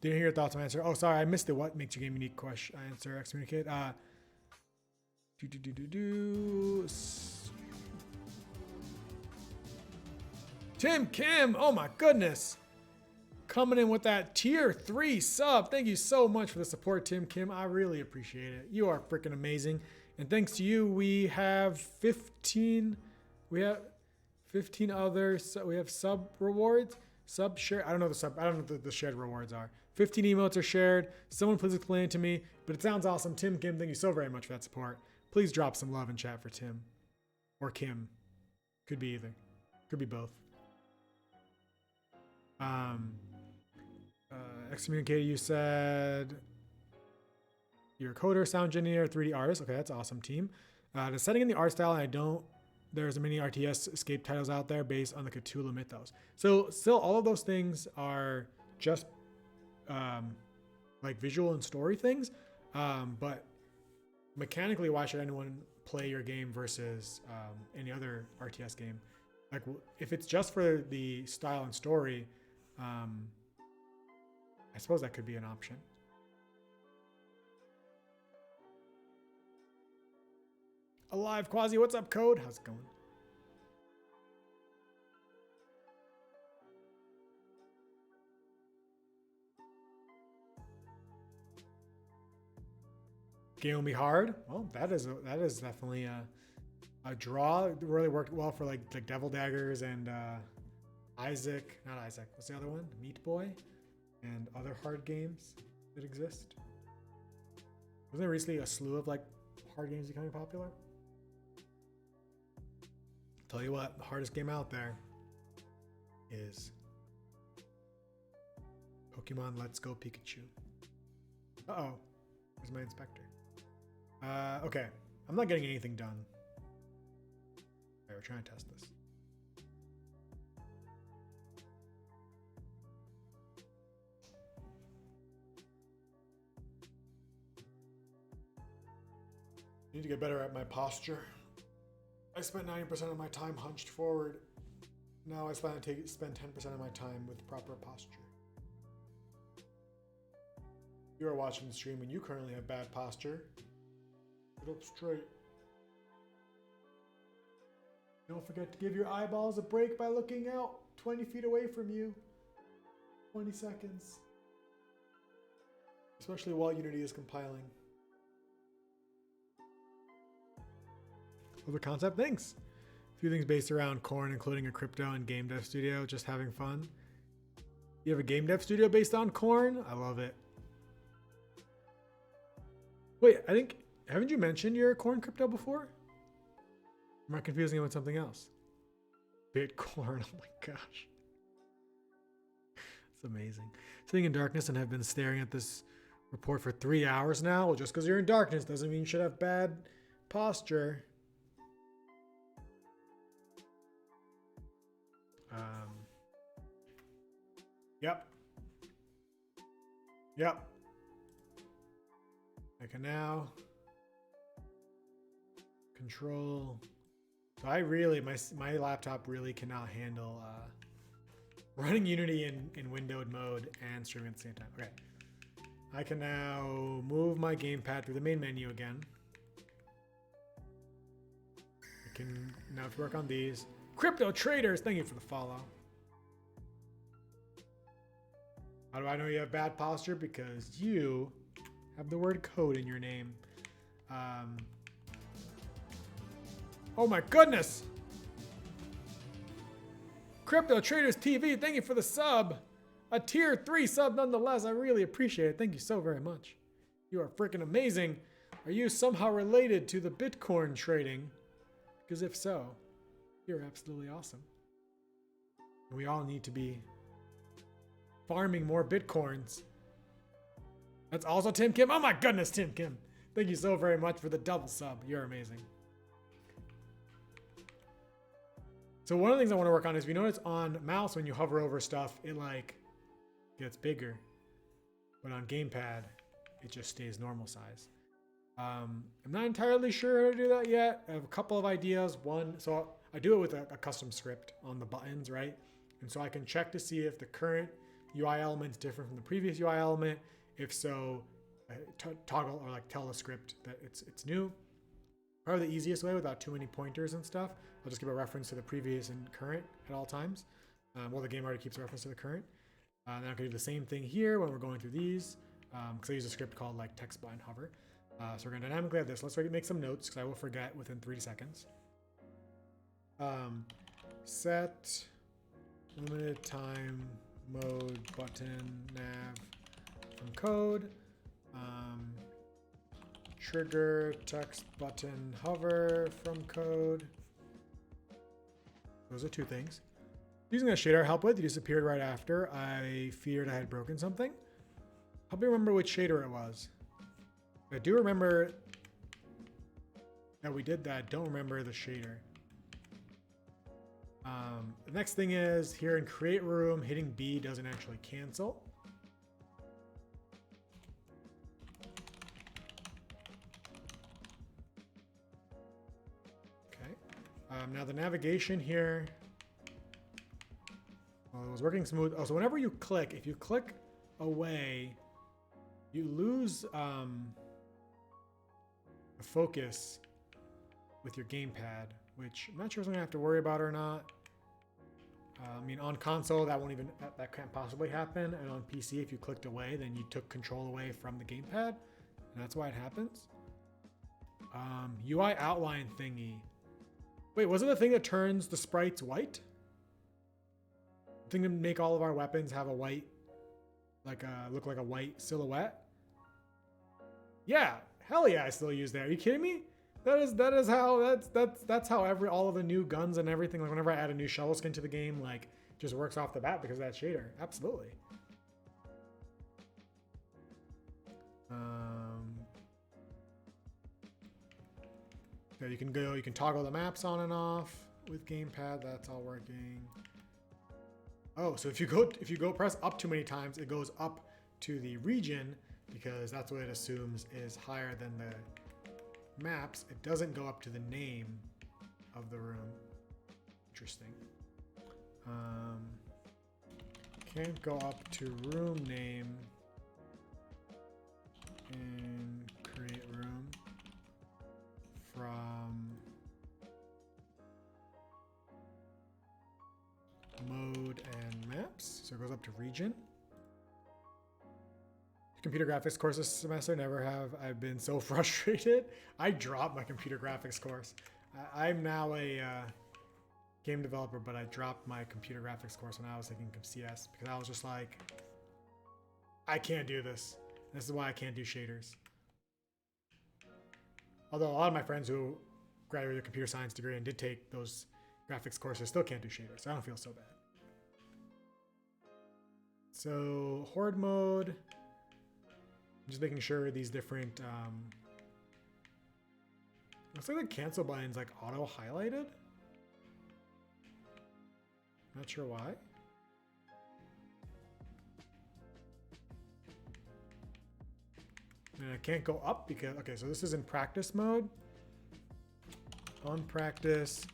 Didn't hear your thoughts on answer. Oh, sorry, I missed it. What makes your game unique? Question answer excommunicate. Tim Kim, oh my goodness. coming in with that tier 3 sub. Thank you so much for the support, Tim Kim. I really appreciate it. You are freaking amazing. And thanks to you, we have 15 other, so we have sub rewards, sub share. I don't know what the shared rewards are. 15 emotes are shared. Someone please explain it to me, but it sounds awesome. Tim Kim, thank you so very much for that support. Please drop some love in chat for Tim or Kim. Could be either. Could be both. Excommunicated, you said you're a coder, sound engineer, 3D artist. Okay, that's awesome, team. The setting in the art style, there's many RTS escape titles out there based on the Cthulhu mythos. So still, all of those things are just like visual and story things. But mechanically, why should anyone play your game versus any other RTS game? Like, if it's just for the style and story, I suppose that could be an option. Alive Quasi, what's up, Code? How's it going? Game will be hard. Well, that is definitely a draw. It really worked well for like Devil Daggers and not Isaac. What's the other one? Meat Boy and other hard games that exist. Wasn't there recently a slew of like hard games becoming popular? Tell you what, the hardest game out there is Pokemon Let's Go Pikachu. Uh-oh. Where's my inspector? Okay. I'm not getting anything done. Okay, we're trying to test this. I need to get better at my posture. I spent 90% of my time hunched forward. Now I spend 10% of my time with proper posture. You are watching the stream and you currently have bad posture. Get up straight. Don't forget to give your eyeballs a break by looking out 20 feet away from you. 20 seconds. Especially while Unity is compiling. Other concept, thanks. A few things based around Corn, including a crypto and game dev studio, just having fun. You have a game dev studio based on Corn? I love it. Wait, haven't you mentioned your Corn crypto before? Am I confusing it with something else? Bitcorn, oh my gosh. It's amazing. Sitting in darkness and have been staring at this report for 3 hours now. Well, just because you're in darkness doesn't mean you should have bad posture. Yep. I can now control. So I really, my laptop really cannot handle running Unity in windowed mode and streaming at the same time. Okay. I can now move my gamepad through the main menu again. I can now work on these. Crypto traders, thank you for the follow. How do I know you have bad posture? Because you have the word code in your name. Oh my goodness! Crypto Traders TV, thank you for the sub. A tier 3 sub nonetheless. I really appreciate it. Thank you so very much. You are freaking amazing. Are you somehow related to the Bitcoin trading? Because if so, you're absolutely awesome. And we all need to be farming more Bitcoins. That's also Tim Kim. Oh my goodness, Tim Kim. Thank you so very much for the double sub. You're amazing. So one of the things I want to work on is, we notice on mouse when you hover over stuff, it like gets bigger. But on gamepad, it just stays normal size. I'm not entirely sure how to do that yet. I have a couple of ideas. One, so I do it with a custom script on the buttons, right? And so I can check to see if the current UI element is different from the previous UI element. If so, toggle or like tell the script that it's new. Probably the easiest way without too many pointers and stuff. I'll just give a reference to the previous and current at all times. Well, the game already keeps a reference to the current. Then I can do the same thing here when we're going through these, because I use a script called like text blind hover. So we're going to dynamically have this. Let's make some notes because I will forget within 3 seconds. Set limited time mode button nav from code. Trigger text button hover from code. Those are 2 things. Using a shader I help with, it disappeared right after. I feared I had broken something. Help me remember which shader it was. I do remember that we did that. Don't remember the shader. The next thing is here in create room, hitting B doesn't actually cancel. Okay. Now the navigation here. Well, it was working smooth. Oh, so whenever you click, if you click away, you lose the focus with your gamepad, which I'm not sure if I'm gonna have to worry about or not. I mean, on console, that can't possibly happen. And on PC, if you clicked away, then you took control away from the gamepad. And that's why it happens. UI outline thingy. Wait, was it the thing that turns the sprites white? The thing to make all of our weapons have a white, look like a white silhouette? Yeah, hell yeah, I still use that. Are you kidding me? That's how all of the new guns and everything, like whenever I add a new shovel skin to the game, like just works off the bat because of that shader. Absolutely. Yeah, you can toggle the maps on and off with gamepad. That's all working. Oh, so if you go press up too many times, it goes up to the region because that's what it assumes is higher than the maps. It doesn't go up to the name of the room. Interesting. Can't go up to room name and create room from mode and maps. So it goes up to region. Computer graphics course this semester, never have I've been so frustrated. I dropped my computer graphics course. I'm now a game developer, but I dropped my computer graphics course when I was taking CS because I was just like, I can't do this. This is why I can't do shaders. Although a lot of my friends who graduated with a computer science degree and did take those graphics courses still can't do shaders, so I don't feel so bad. So horde mode. I'm just making sure these different, looks like the cancel button's like auto highlighted. Not sure why. And I can't go up because, okay, so this is in practice mode. On practice,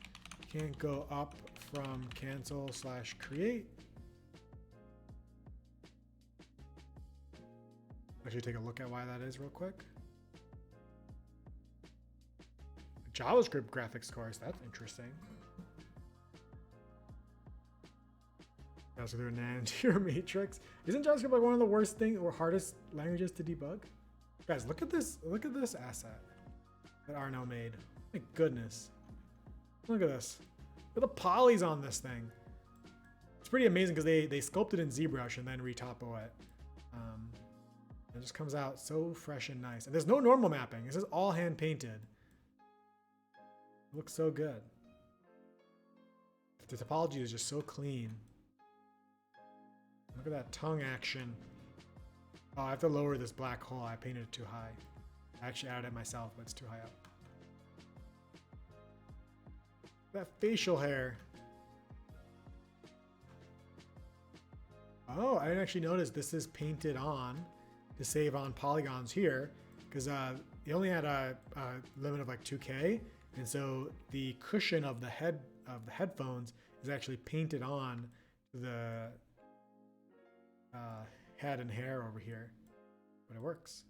can't go up from cancel/create. Actually take a look at why that is real quick. JavaScript graphics course, that's interesting. Also, they're a nan-tier matrix. Isn't JavaScript like one of the worst things or hardest languages to debug? Guys, look at this asset that Arno made. My goodness. Look at this. Look at the polys on this thing. It's pretty amazing because they sculpted in ZBrush and then retopo it. It just comes out so fresh and nice. And there's no normal mapping. This is all hand painted. It looks so good. The topology is just so clean. Look at that tongue action. Oh, I have to lower this black hole. I painted it too high. I actually added it myself, but it's too high up. That facial hair. Oh, I didn't actually notice this is painted on to save on polygons here because they only had a limit of like 2K, and so the cushion of the headphones is actually painted on the head and hair over here, but it works.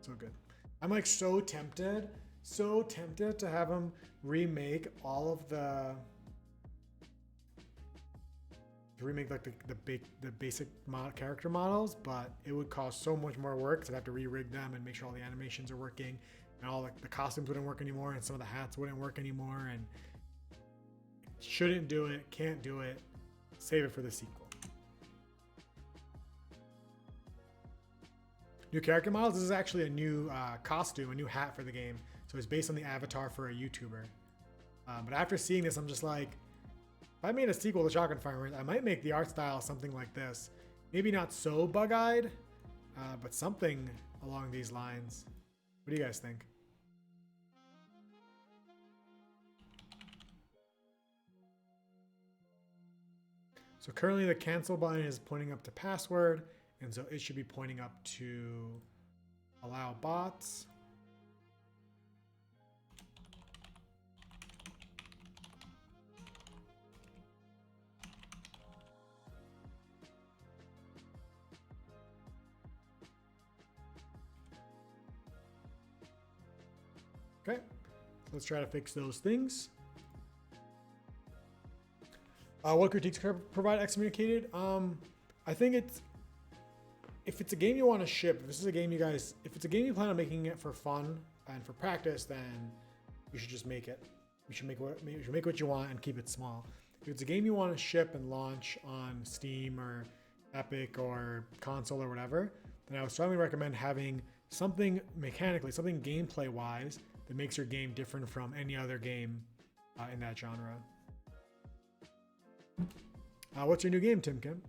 So good. I'm like so tempted to have them remake all of the to remake like the basic character models, but it would cost so much more work because I'd have to re-rig them and make sure all the animations are working, and all the costumes wouldn't work anymore, and some of the hats wouldn't work anymore, and shouldn't do it, can't do it. Save it for the sequel. New character models. This is actually a new costume, a new hat for the game. So it's based on the avatar for a YouTuber. But after seeing this, I'm just like, if I made a sequel to Shotgun Farmers, I might make the art style something like this. Maybe not so bug-eyed, but something along these lines. What do you guys think? So currently the cancel button is pointing up to password, and so it should be pointing up to allow bots. Okay, so let's try to fix those things. What critiques provide excommunicated? I think if it's a game you want to ship, if this is a game if it's a game you plan on making it for fun and for practice, then you should just make it. You should make what you want and keep it small. If it's a game you want to ship and launch on Steam or Epic or console or whatever, then I would strongly recommend having something mechanically, something gameplay wise that makes your game different from any other game in that genre. What's your new game, Tim Kim?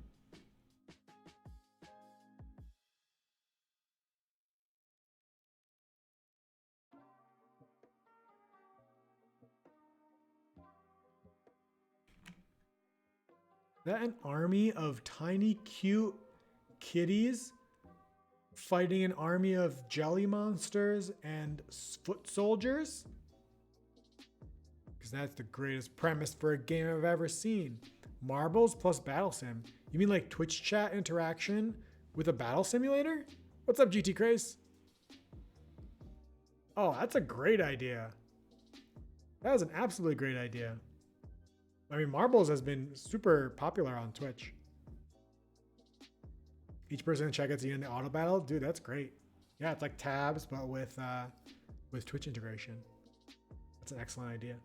Is that an army of tiny, cute kitties fighting an army of jelly monsters and foot soldiers? Because that's the greatest premise for a game I've ever seen. Marbles plus battle sim. You mean like Twitch chat interaction with a battle simulator? What's up, GT Craze? Oh, that's a great idea. That is an absolutely great idea. I mean, Marbles has been super popular on Twitch. Each person in chat gets in the auto battle. Dude, that's great. Yeah, it's like tabs, but with Twitch integration. That's an excellent idea.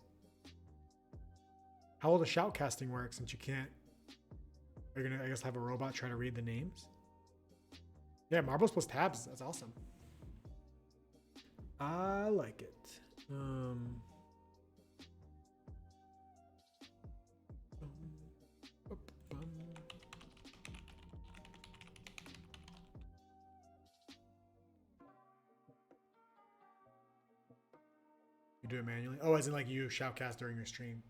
How will the shoutcasting work since you can't? Are you gonna, I guess, have a robot try to read the names? Yeah, Marbles plus tabs. That's awesome. I like it. You do it manually? Oh, as in like you shoutcast during your stream.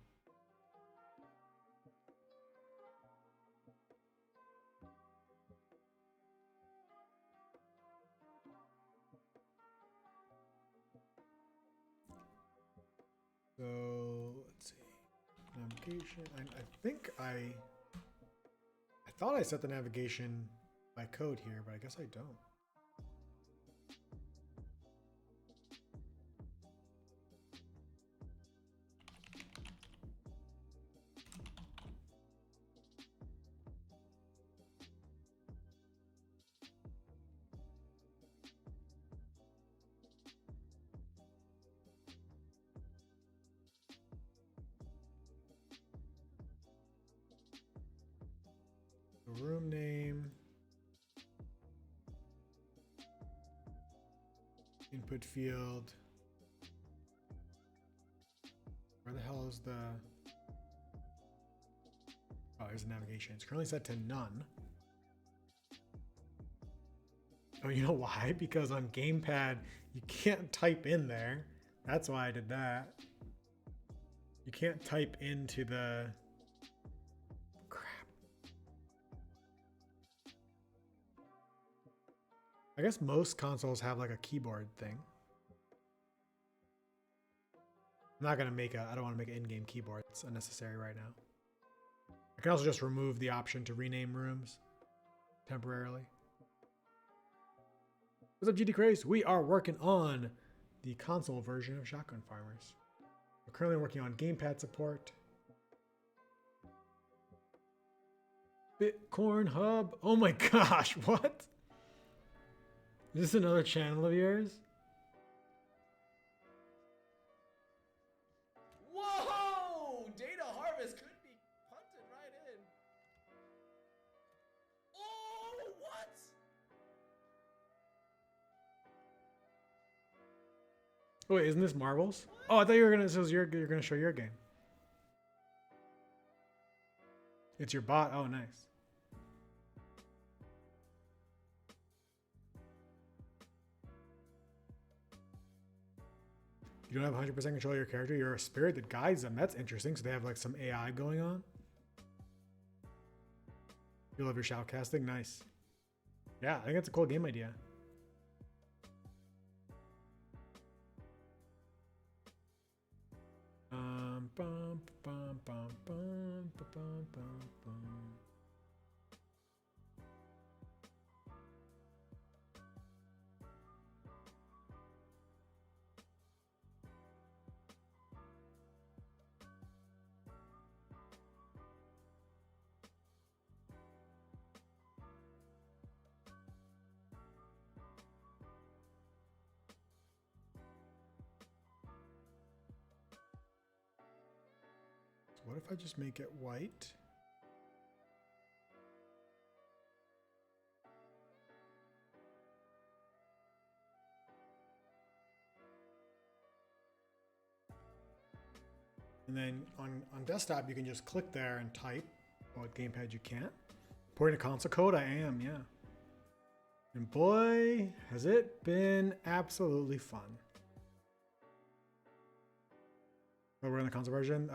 So let's see. Navigation. I thought I set the navigation by code here, but I guess I don't. Room name, input field. Where the hell is the? Oh, here's the navigation. It's currently set to none. Oh, you know why? Because on Gamepad you can't type in there. That's why I did that. You can't type into the. I guess most consoles have like a keyboard thing. I'm not gonna make I don't want to make an in-game keyboard. It's unnecessary right now. I can also just remove the option to rename rooms temporarily. What's up, GT Craze? We are working on the console version of Shotgun Farmers. We're currently working on gamepad support. Bitcoin Hub. Oh my gosh, what? Is this another channel of yours? Whoa! Data harvest could be punted right in. Oh, what? Oh, wait, isn't this Marvel's? Oh, I thought you were gonna. So you're gonna show your game. It's your bot. Oh, nice. You don't have 100% control of your character. You're a spirit that guides them. That's interesting. So they have like some AI going on. You love your shoutcasting. Nice. Yeah, I think that's a cool game idea. Bum, bum, bum, bum, bum, bum, bum. What if I just make it white? And then on desktop, you can just click there and type. Oh, with Gamepad, you can't. Porting to console code, I am, yeah. And boy, has it been absolutely fun. Oh, we're in the console version.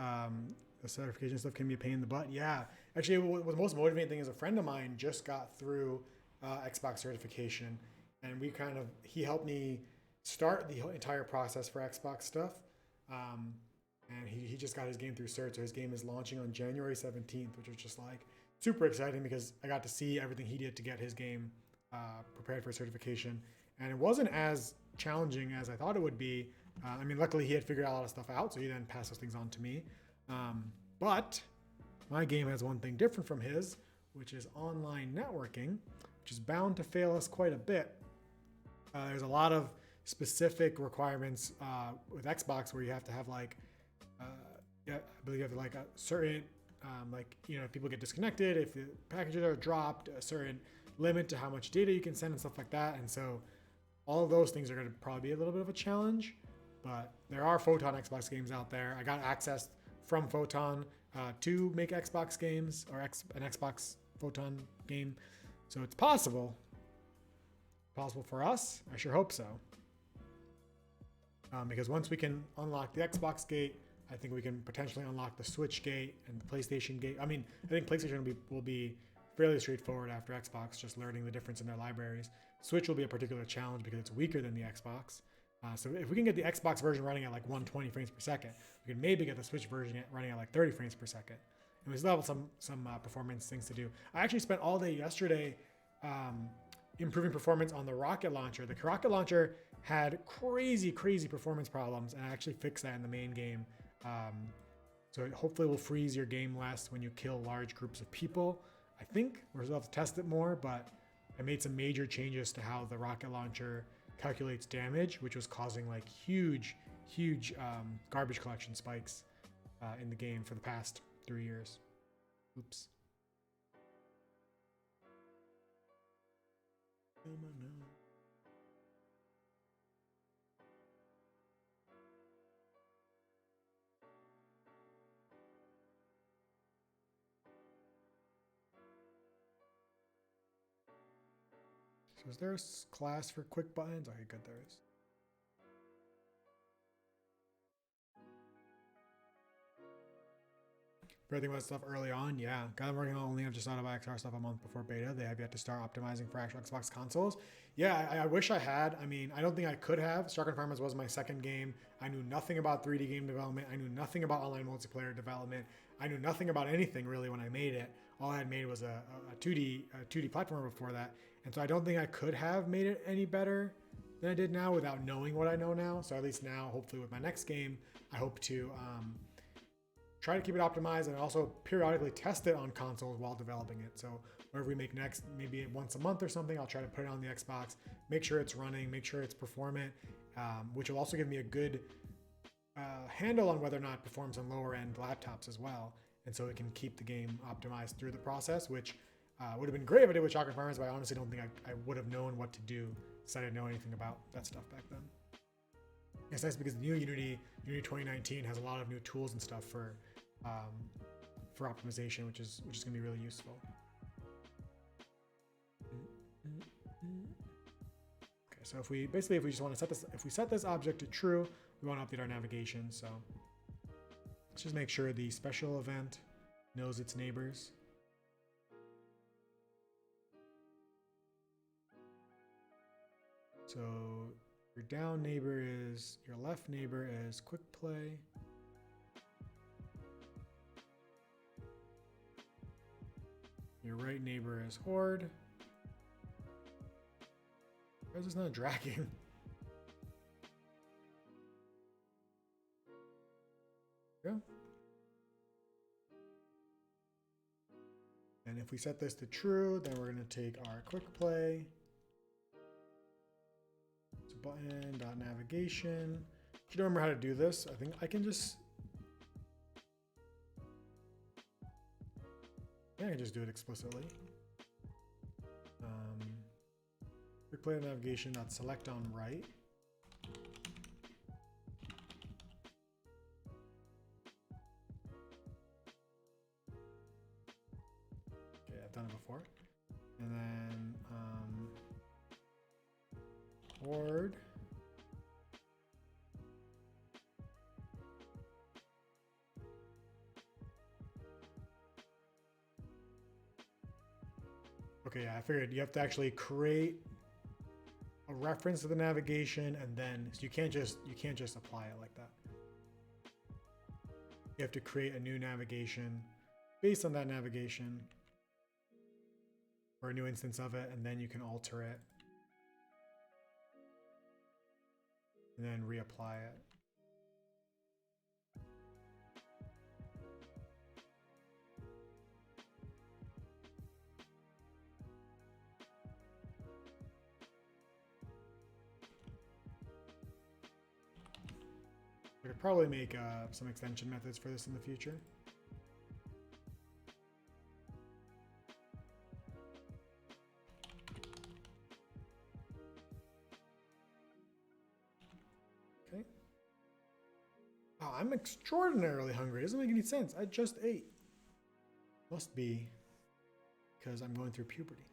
The certification stuff can be a pain in the butt. Yeah, actually, what the most motivating thing is a friend of mine just got through Xbox certification, and he helped me start the entire process for Xbox stuff. And he just got his game through cert, so his game is launching on January 17th, which was just like super exciting because I got to see everything he did to get his game prepared for certification, and it wasn't as challenging as I thought it would be. I mean, luckily he had figured a lot of stuff out, so he then passed those things on to me. But my game has one thing different from his, which is online networking, which is bound to fail us quite a bit. There's a lot of specific requirements with Xbox where you have to have like, I believe you have to like a certain, if people get disconnected, if the packages are dropped, a certain limit to how much data you can send and stuff like that. And so all of those things are going to probably be a little bit of a challenge, but there are Photon Xbox games out there. I got access from Photon to make Xbox games or an Xbox Photon game. So it's possible. Possible for us? I sure hope so. Because once we can unlock the Xbox gate, I think we can potentially unlock the Switch gate and the PlayStation gate. I mean, I think PlayStation will be fairly straightforward after Xbox, just learning the difference in their libraries. Switch will be a particular challenge because it's weaker than the Xbox. So if we can get the Xbox version running at like 120 frames per second, we can maybe get the Switch version running at like 30 frames per second. And we still have some performance things to do. I actually spent all day yesterday improving performance on the rocket launcher. The rocket launcher had crazy performance problems, and I actually fixed that in the main game. So it hopefully will freeze your game less when you kill large groups of people. I think we'll have to test it more, but I made some major changes to how the rocket launcher calculates damage, which was causing like huge garbage collection spikes in the game for the past 3 years. Oops. So is there a class for quick buttons? Okay, good, there is. Everything about stuff early on, yeah. Got them working on only have just started by XR stuff a month before beta. They have yet to start optimizing for actual Xbox consoles. Yeah, I wish I had. I mean, I don't think I could have. Starcraft Farmers was my second game. I knew nothing about 3D game development. I knew nothing about online multiplayer development. I knew nothing about anything really when I made it. All I had made was a 2D platformer before that. And so I don't think I could have made it any better than I did now without knowing what I know now. So at least now, hopefully with my next game, I hope to try to keep it optimized and also periodically test it on consoles while developing it. So wherever we make next, maybe once a month or something, I'll try to put it on the Xbox, make sure it's running, make sure it's performant, which will also give me a good handle on whether or not it performs on lower end laptops as well. And so it can keep the game optimized through the process, which would have been great if I did with Chocolate Farmers, but I honestly don't think I would have known what to do since I didn't know anything about that stuff back then. It's nice because the new Unity 2019 has a lot of new tools and stuff for optimization, which is going to be really useful. Okay, so if we just want to set this, if we set this object to true, we want to update our navigation. So let's just make sure the special event knows its neighbors. So your down neighbor is, your left neighbor is quick play. Your right neighbor is horde. Why is this not dragging? Go. And if we set this to true, then we're going to take our quick play. So button dot navigation. If you don't remember how to do this, I think I can just. I can just do it explicitly. Quick play navigation dot select on right. Okay, I've done it before. And then horde. Okay, yeah, I figured you have to actually create a reference to the navigation, and then so you can't just apply it like that. You have to create a new navigation based on that navigation, or a new instance of it, and then you can alter it and then reapply it. We could probably make some extension methods for this in the future. Okay. Oh, I'm extraordinarily hungry. It doesn't make any sense. I just ate. Must be because I'm going through puberty.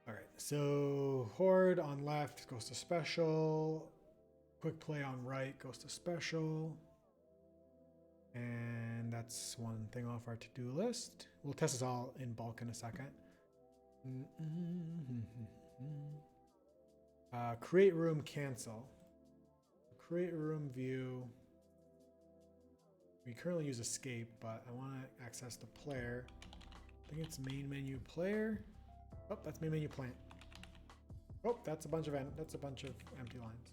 All right, so horde on left goes to special. Quick play on right goes to special. And that's one thing off our to-do list. We'll test this all in bulk in a second. Create room cancel. Create room view. We currently use escape, but I want to access the player. I think it's main menu player. Oh, that's main menu plant. Oh, that's a bunch of empty lines.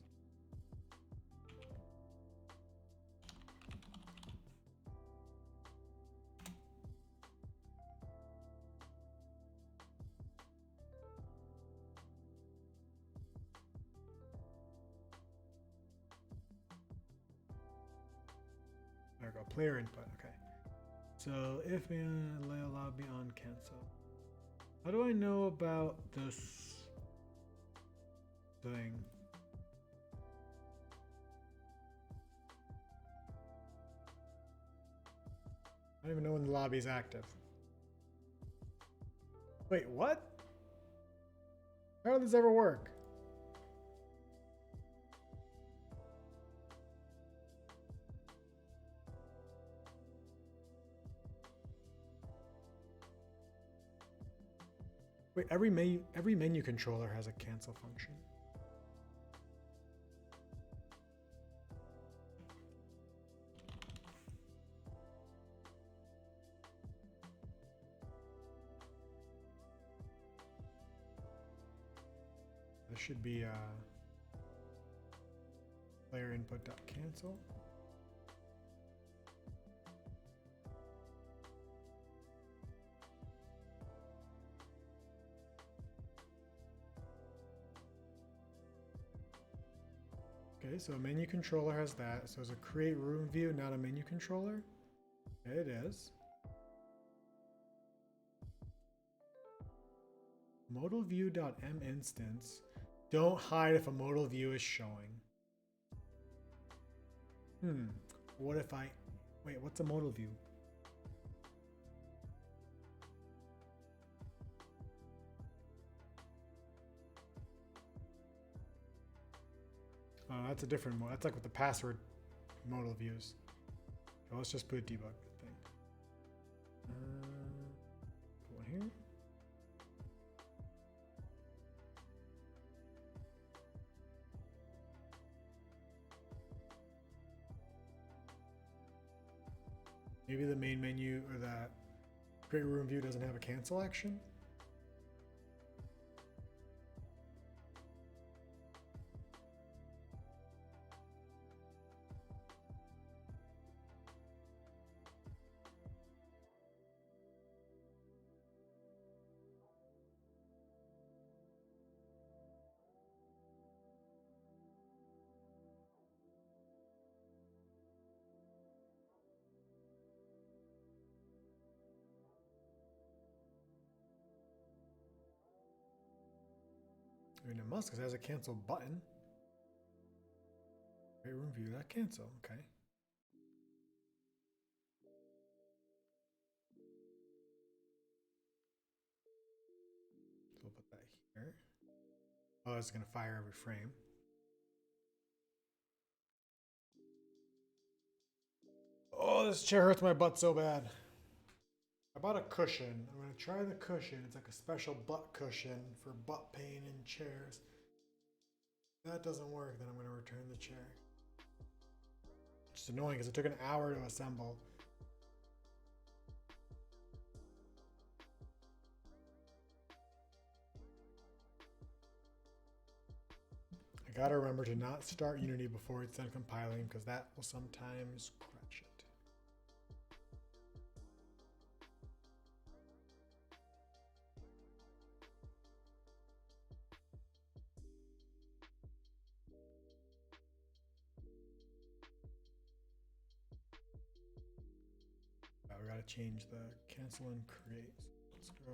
There we go, player input, okay. So if we lay a lobby on cancel. How do I know about this thing? I don't even know when the lobby is active. Wait, what? How did this ever work? Wait, every menu controller has a cancel function. This should be player input.cancel. Okay, so a menu controller has that. So is a create room view not a menu controller? Okay, it is. Modal view.m instance. Don't hide if a modal view is showing. What if I... Wait, what's a modal view? Oh, that's a different mode. That's like with the password modal views. Okay, let's just put a debug thing. Put one here. Maybe the main menu or that create room view doesn't have a cancel action. I mean, it must because it has a cancel button. Create room view, that cancel, okay. So we'll put that here. Oh, it's gonna fire every frame. Oh, this chair hurts my butt so bad. I bought a cushion. I'm gonna try the cushion. It's like a special butt cushion for butt pain in chairs. If that doesn't work, then I'm gonna return the chair. It's annoying because it took an hour to assemble. I gotta remember to not start Unity before it's done compiling because that will sometimes crash it. We gotta change the cancel and create. Let's go.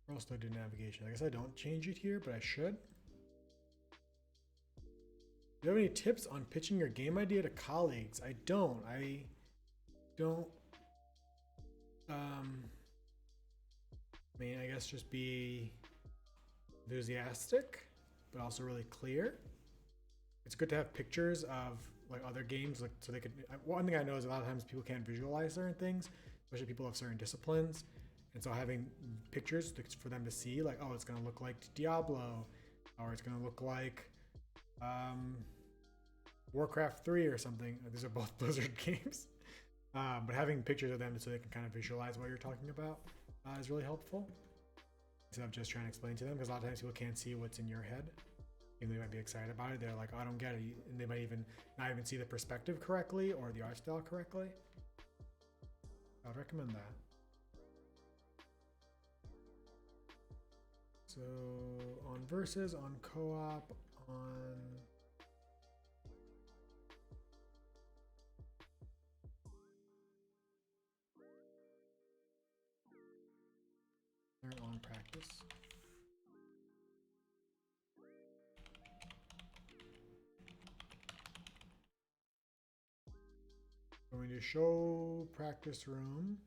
We're also do navigation. I guess I don't change it here, but I should. Do you have any tips on pitching your game idea to colleagues? I don't. I mean, I guess just be enthusiastic, but also really clear. It's good to have pictures of like other games, like so they could. One thing I know is a lot of times people can't visualize certain things, especially people of certain disciplines, and so having pictures for them to see, like, oh, it's gonna look like Diablo, or it's gonna look like Warcraft 3 or something. These are both Blizzard games. But having pictures of them so they can kind of visualize what you're talking about is really helpful. Instead of just trying to explain to them, because a lot of times people can't see what's in your head. Even they might be excited about it, they're like, oh, I don't get it. And they might even not even see the perspective correctly or the art style correctly. I would recommend that. So on versus, on co-op, on... on practice. Going to show practice room.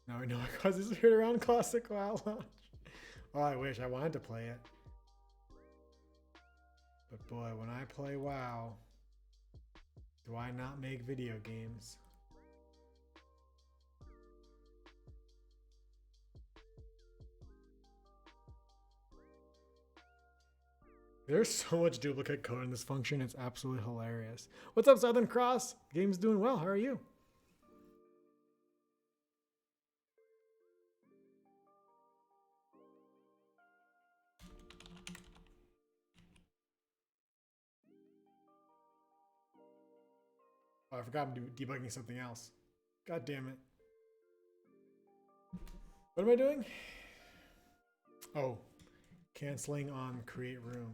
Now we know it causes weird around classic WoW launch. Oh, I wish I wanted to play it. But boy, when I play WoW, do I not make video games? There's so much duplicate code in this function, it's absolutely hilarious. What's up, Southern Cross? Game's doing well, how are you? Oh, I forgot I'm debugging something else. God damn it. What am I doing? Oh, canceling on create room.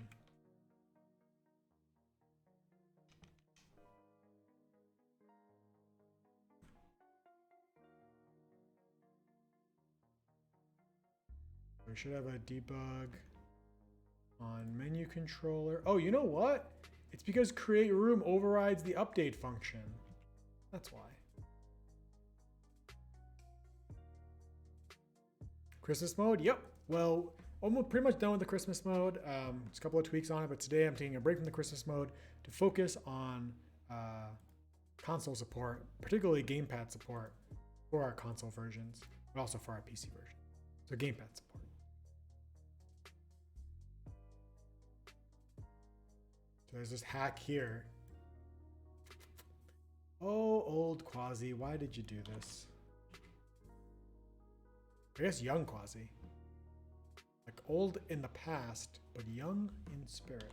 We should have a debug on menu controller. Oh, you know what? It's because create room overrides the update function. That's why. Christmas mode? Yep. Well, almost pretty much done with the Christmas mode. Just a couple of tweaks on it, but today I'm taking a break from the Christmas mode to focus on console support, particularly Gamepad support for our console versions, but also for our PC version. So Gamepad support. So there's this hack here. Oh, old Quasi, why did you do this? I guess young Quasi. Like old in the past, but young in spirit.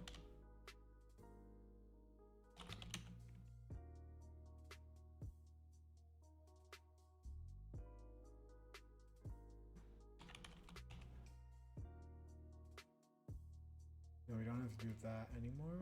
No, we don't have to do that anymore.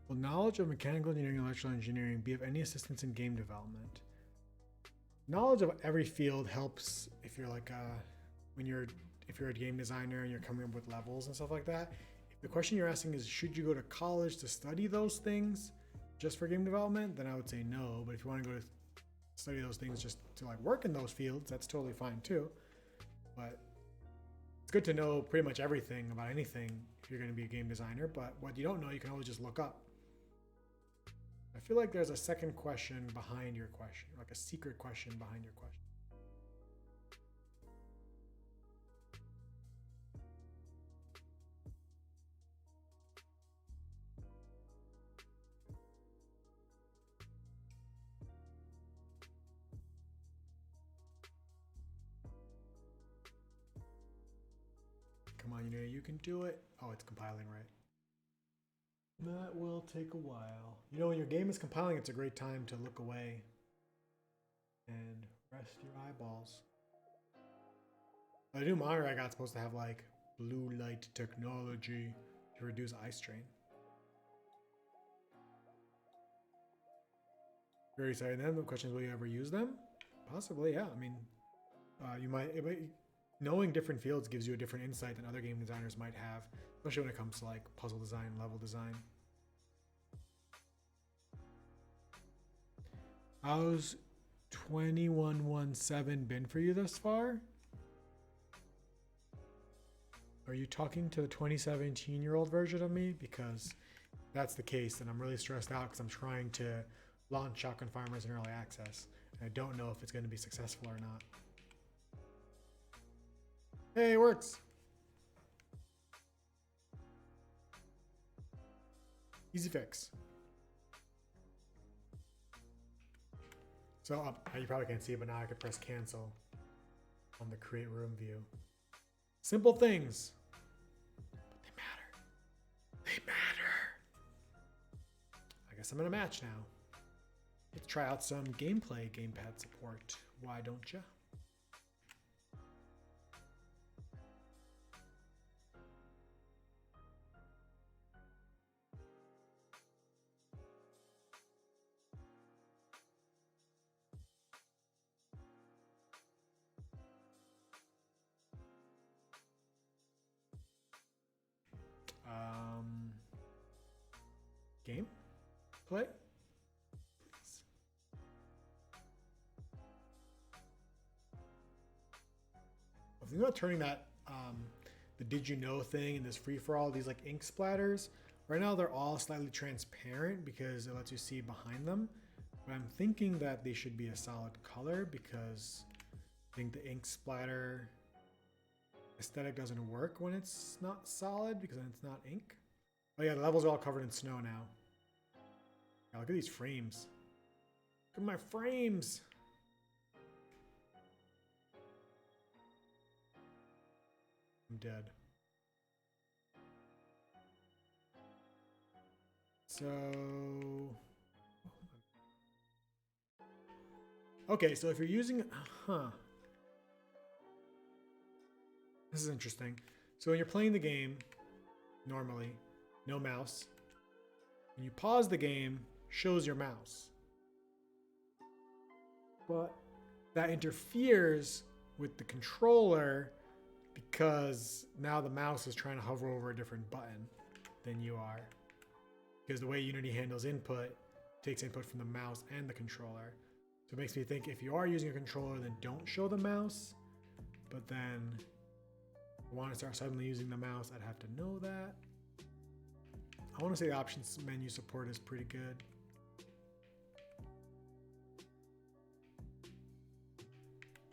Will knowledge of mechanical engineering and electrical engineering be of any assistance in game development? Knowledge of every field helps if you're like if you're a game designer and you're coming up with levels and stuff like that. If the question you're asking is should you go to college to study those things just for game development, then I would say no. But if you want to go to study those things just to like work in those fields, that's totally fine too. But it's good to know pretty much everything about anything if you're going to be a game designer. But what you don't know, you can always just look up. I feel like there's a second question behind your question, like a secret question behind your question. Come on, you can do it. Oh, it's compiling right. That will take a while. You know, when your game is compiling, it's a great time to look away and rest your eyeballs. The new monitor I got is supposed to have like blue light technology to reduce eye strain. Very excited. Then the question is, will you ever use them? Possibly, yeah. I mean, knowing different fields gives you a different insight than other game designers might have, especially when it comes to like puzzle design, level design. How's 2117 been for you thus far? Are you talking to the 2017-year-old version of me? Because if that's the case, and I'm really stressed out because I'm trying to launch Shotgun Farmers in early access, and I don't know if it's going to be successful or not. Hey, it works. Easy fix. So you probably can't see it, but now I could press cancel on the create room view. Simple things, but they matter. They matter. I guess I'm in a match now. Let's try out some gameplay gamepad support. Why don't you? Game? Play? Please. I think about turning that, the did you know thing and this free-for-all, these like ink splatters. Right now they're all slightly transparent because it lets you see behind them. I'm thinking that they should be a solid color because I think the ink splatter aesthetic doesn't work when it's not solid because then it's not ink. Oh yeah, the levels are all covered in snow now. Yeah, look at these frames. Look at my frames. I'm dead. So, okay, so if you're using, this is interesting. So when you're playing the game, normally, no mouse. When you pause the game, shows your mouse. But that interferes with the controller because now the mouse is trying to hover over a different button than you are. Because the way Unity handles input, takes input from the mouse and the controller. So it makes me think if you are using a controller, then don't show the mouse. But then if I want to start suddenly using the mouse, I'd have to know that. I want to say the options menu support is pretty good.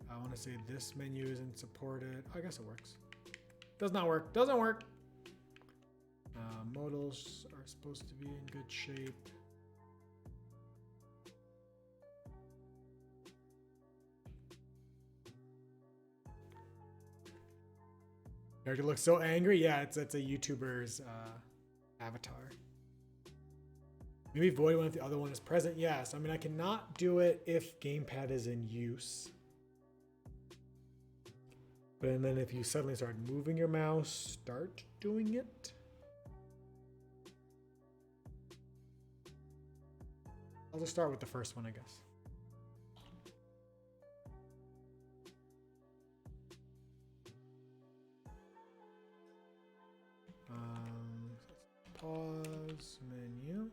I want to say this menu isn't supported. I guess it works. Does not work. Doesn't work. Modals are supposed to be in good shape. Character looks so angry. Yeah, it's a YouTuber's avatar. Maybe void one if the other one is present. Yes, I mean I cannot do it if Gamepad is in use. But then if you suddenly start moving your mouse, start doing it. I'll just start with the first one, I guess. Pause menu.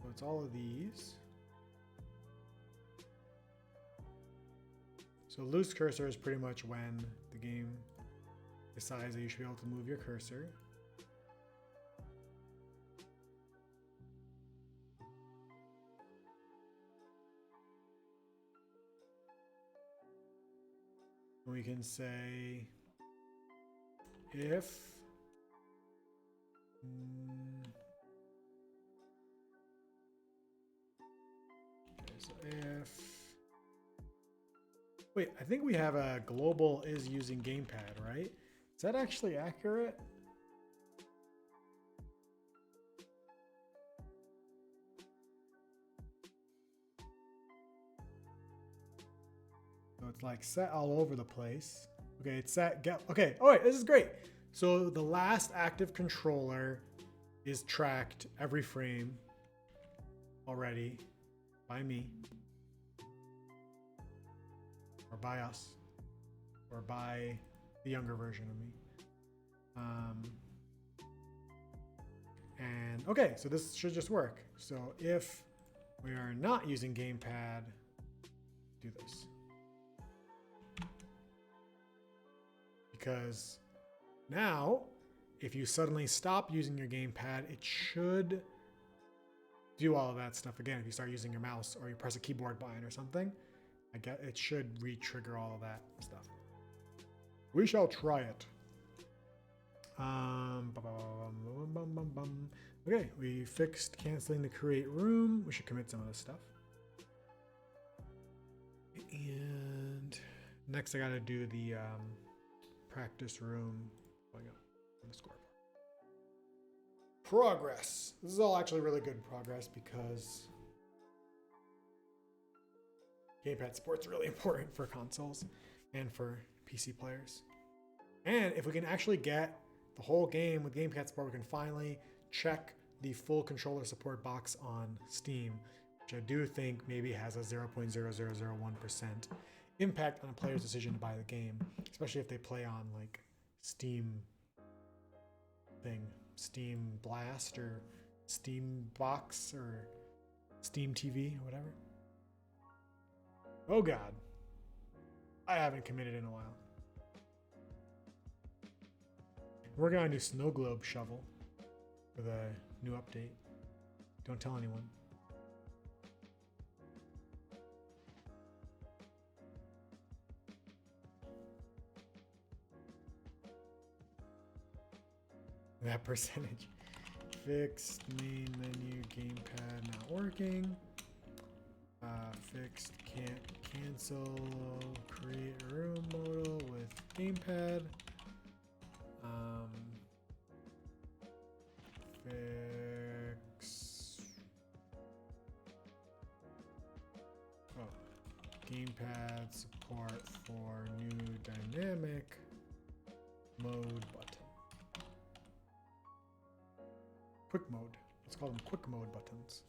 So it's all of these. So loose cursor is pretty much when the game decides that you should be able to move your cursor. We can say if okay, so if wait, I think we have a global is using Gamepad, right? Is that actually accurate? So it's like set all over the place. Okay, it's set. Okay, all right, this is great. So the last active controller is tracked every frame already by me, or by us, or by the younger version of me. And okay, so this should just work. So if we are not using Gamepad, do this. Because now, if you suddenly stop using your Gamepad, it should do all of that stuff again. If you start using your mouse or you press a keyboard button or something, I guess it should re-trigger all of that stuff. We shall try it. Okay, we fixed canceling the create room. We should commit some of this stuff. And next I gotta do the practice room going up on the score. Progress. This is all actually really good progress because Gamepad support's really important for consoles and for PC players. And if we can actually get the whole game with Gamepad support, we can finally check the full controller support box on Steam, which I do think maybe has a 0.0001% impact on a player's decision to buy the game, especially if they play on like Steam Blast or Steam Box or Steam TV or whatever. Oh God, I haven't committed in a while. We're working on a new snow globe shovel for the new update. Don't tell anyone. That percentage. Fixed main menu gamepad not working. Fixed can't cancel create room modal with gamepad. Fix. Oh, gamepad support for new dynamic mode button. Quick mode. Let's call them quick mode buttons.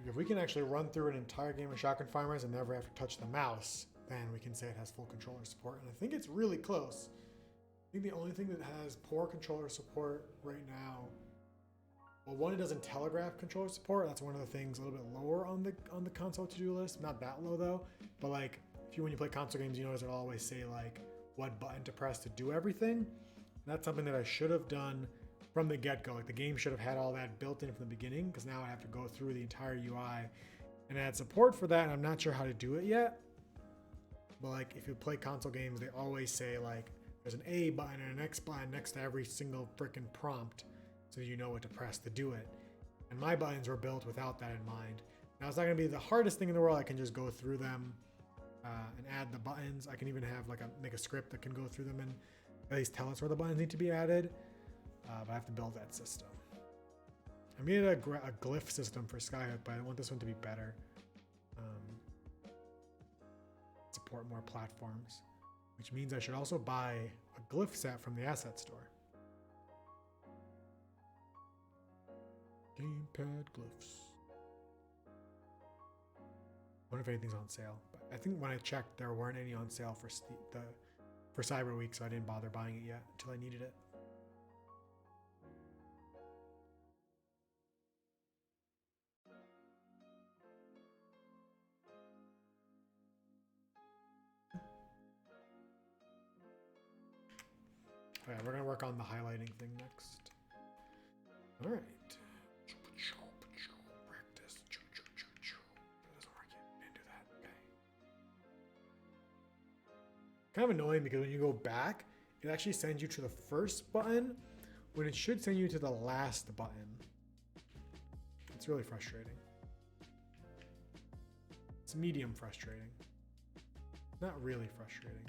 If we can actually run through an entire game of Shotgun Farmers and never have to touch the mouse, then we can say it has full controller support. And I think it's really close. I think the only thing that has poor controller support right now, well, one, it doesn't telegraph controller support. That's one of the things a little bit lower on the console to-do list. Not that low though, but like when you play console games, you notice it'll always say like what button to press to do everything. And that's something that I should have done from the get-go. Like the game should have had all that built in from the beginning, because now I have to go through the entire UI and add support for that. And I'm not sure how to do it yet. But like if you play console games, they always say like there's an A button and an X button next to every single freaking prompt, so you know what to press to do it. And my buttons were built without that in mind. Now it's not going to be the hardest thing in the world. I can just go through them and add the buttons. I can even have like make a script that can go through them and at least tell us where the buttons need to be added. But I have to build that system. I made a glyph system for Skyhook, but I want this one to be better. Support more platforms, which means I should also buy a glyph set from the asset store. Gamepad glyphs. I wonder if anything's on sale. But I think when I checked, there weren't any on sale for Cyber Week, so I didn't bother buying it yet until I needed it. Okay, we're gonna work on the highlighting thing next. All right. Practice. That doesn't work yet. Didn't do that. Okay. Kind of annoying because when you go back, it actually sends you to the first button when it should send you to the last button. It's really frustrating. It's medium frustrating. Not really frustrating.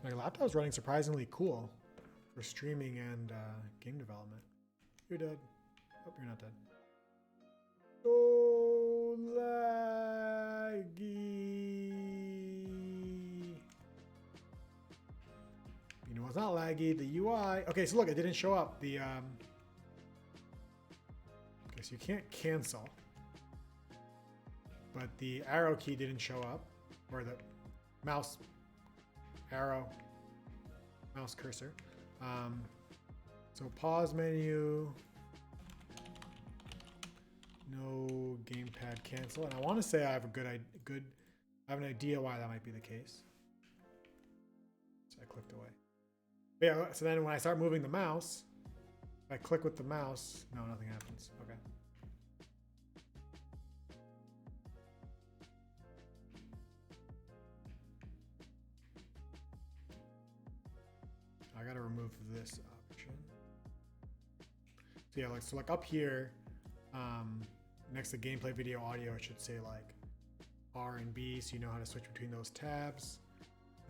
My laptop's running surprisingly cool for streaming and game development. You're dead. Oh, you're not dead. So laggy. You know what's not laggy? The UI. Okay, so look, it didn't show up. The okay, so you can't cancel, but the arrow key didn't show up, or the mouse arrow, mouse cursor. So pause menu, no gamepad cancel, and I want to say I have I have an idea why that might be the case. So I clicked away. But yeah, so then when I start moving the mouse, if I click with the mouse, no, nothing happens. Okay. I gotta remove this option. So yeah, like up here, next to gameplay, video, audio, it should say like R and B, so you know how to switch between those tabs.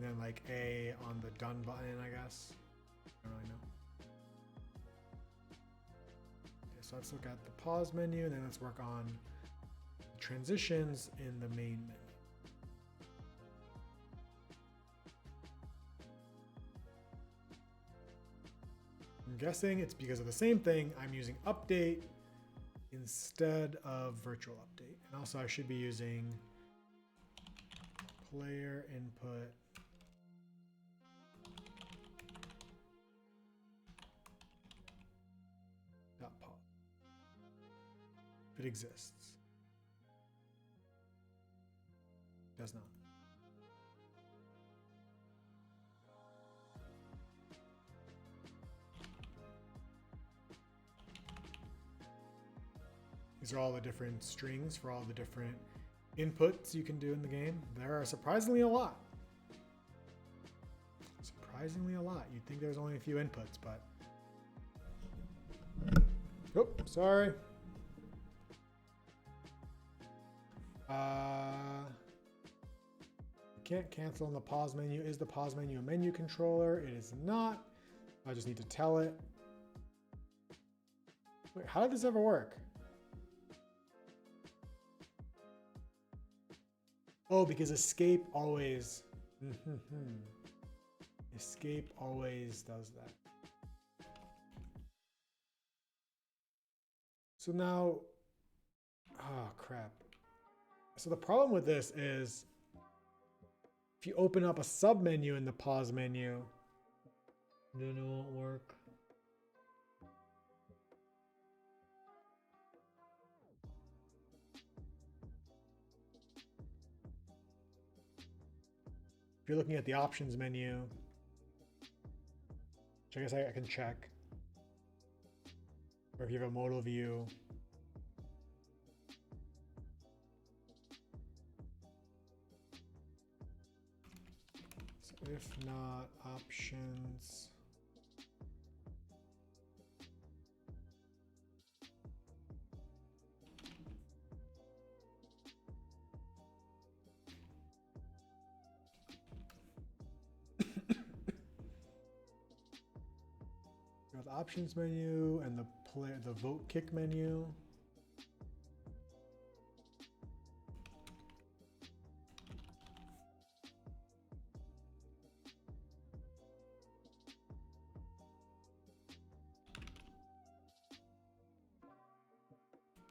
And then like A on the done button, I guess. I don't really know. Okay, so let's look at the pause menu and then let's work on the transitions in the main menu. I'm guessing it's because of the same thing. I'm using update instead of virtual update. And also I should be using player input dot pause if it exists. Does not. These are all the different strings for all the different inputs you can do in the game. There are surprisingly a lot. Surprisingly a lot. You'd think there's only a few inputs, but... Oh, sorry. You can't cancel in the pause menu. Is the pause menu a menu controller? It is not. I just need to tell it. Wait, how did this ever work? Oh, because escape always... Escape always does that. So now... Oh, crap. So the problem with this is if you open up a submenu in the pause menu, then it won't work. If you're looking at the options menu, which I guess I can check, or if you have a modal view, so if not options, the options menu and the vote kick menu.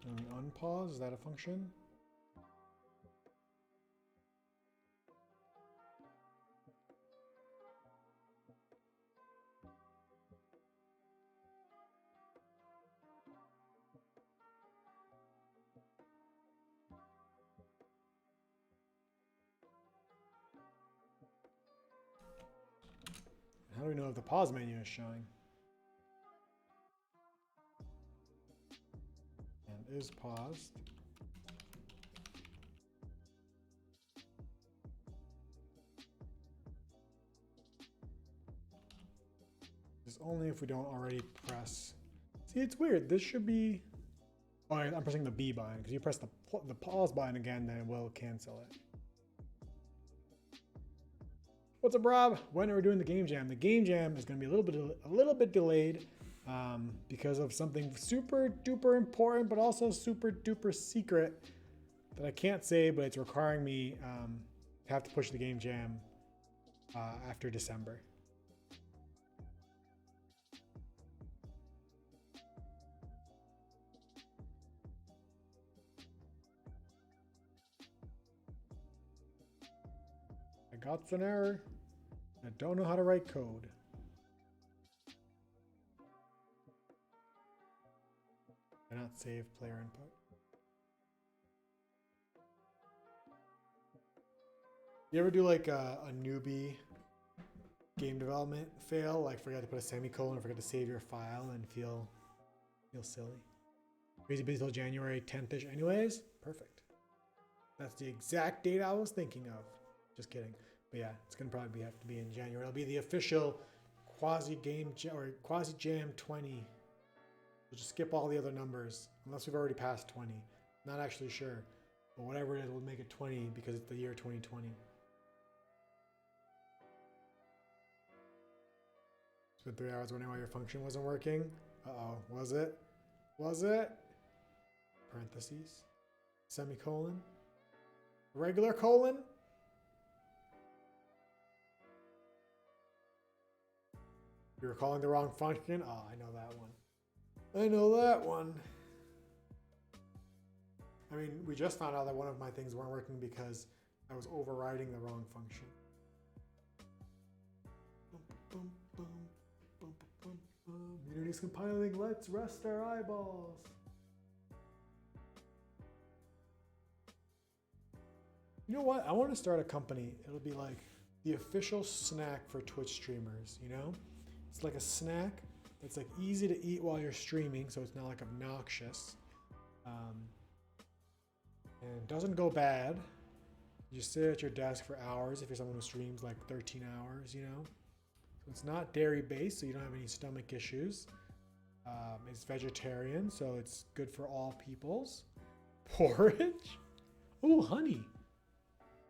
And the unpause, is that a function? How do we know if the pause menu is showing? And is paused. It's only if we don't already press. See, it's weird. This should be. Oh, I'm pressing the B button because you press the pause button again, then it will cancel it. What's up, Rob? When are we doing the game jam? The game jam is going to be a little bit delayed because of something super duper important, but also super duper secret that I can't say, but it's requiring me to have to push the game jam after December. I got an error. I don't know how to write code. Cannot save player input. You ever do like a newbie game development fail? Like forgot to put a semicolon or forgot to save your file and feel silly? Crazy busy till January 10th-ish anyways? Perfect. That's the exact date I was thinking of. Just kidding. But yeah, it's gonna probably have to be in January. It'll be the official quasi jam 20. We'll just skip all the other numbers unless we've already passed 20. Not actually sure, but whatever it is, we'll make it 20 because it's the year 2020. Spent 3 hours wondering why your function wasn't working. Uh-oh. Was it? Was it? Parentheses. Semicolon. Regular colon. You were calling the wrong function? Oh, I know that one. I know that one. I mean, we just found out that one of my things weren't working because I was overriding the wrong function. Unity's compiling. Let's rest our eyeballs. You know what? I want to start a company. It'll be like the official snack for Twitch streamers, you know? It's like a snack that's like easy to eat while you're streaming, so it's not like obnoxious. And it doesn't go bad. You just sit at your desk for hours if you're someone who streams like 13 hours, you know? So it's not dairy based, so you don't have any stomach issues. It's vegetarian, so it's good for all peoples. Porridge? Ooh, honey.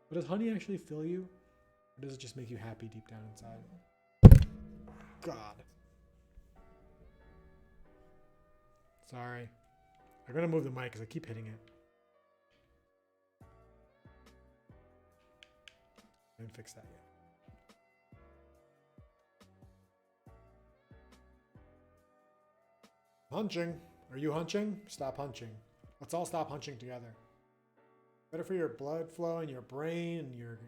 But does honey actually fill you? Or does it just make you happy deep down inside? God. Sorry. I'm gonna move the mic because I keep hitting it. I didn't fix that yet. Hunching. Are you hunching? Stop hunching. Let's all stop hunching together. Better for your blood flow and your brain and your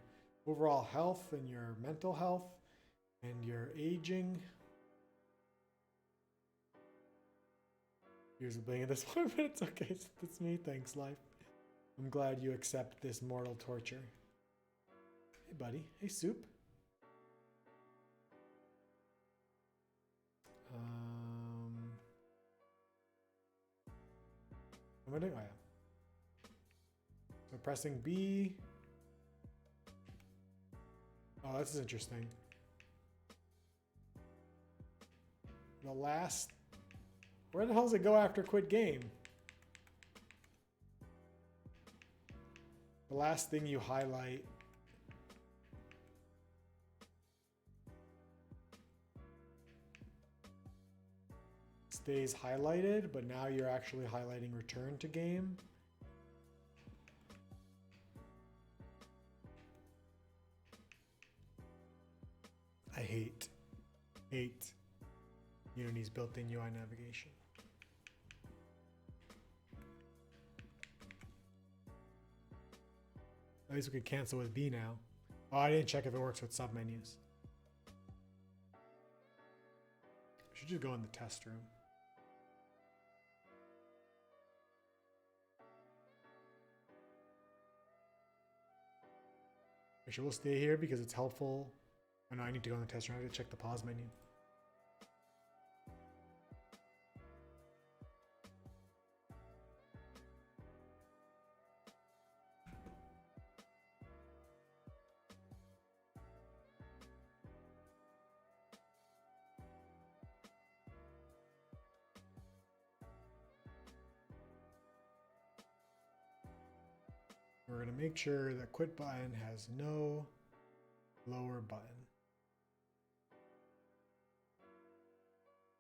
overall health and your mental health and your aging. Here's the thing of this one, but it's okay. It's me. Thanks, life. I'm glad you accept this mortal torture. Hey, buddy. Hey, soup. What am I doing? Oh, yeah. So pressing B. Oh, this is interesting. The last... Where the hell does it go after quit game? The last thing you highlight. Stays highlighted, but now you're actually highlighting return to game. I hate Unity's built-in UI navigation. At least we could cancel with B now. Oh, I didn't check if it works with submenus. I should just go in the test room. Actually, we'll stay here because it's helpful. Oh no, I need to go in the test room. I have to check the pause menu. We're going to make sure the quit button has no lower button.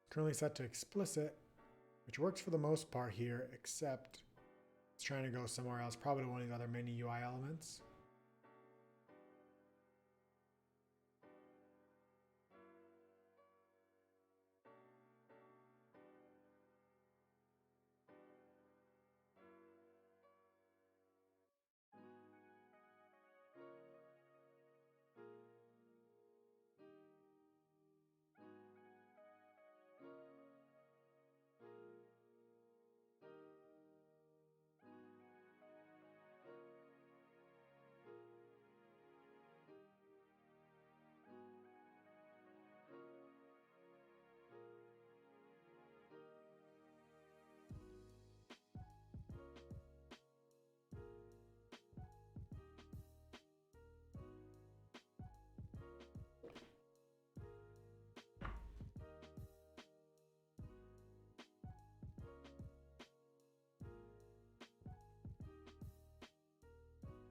Currently set to explicit, which works for the most part here, except it's trying to go somewhere else, probably to one of the other many UI elements.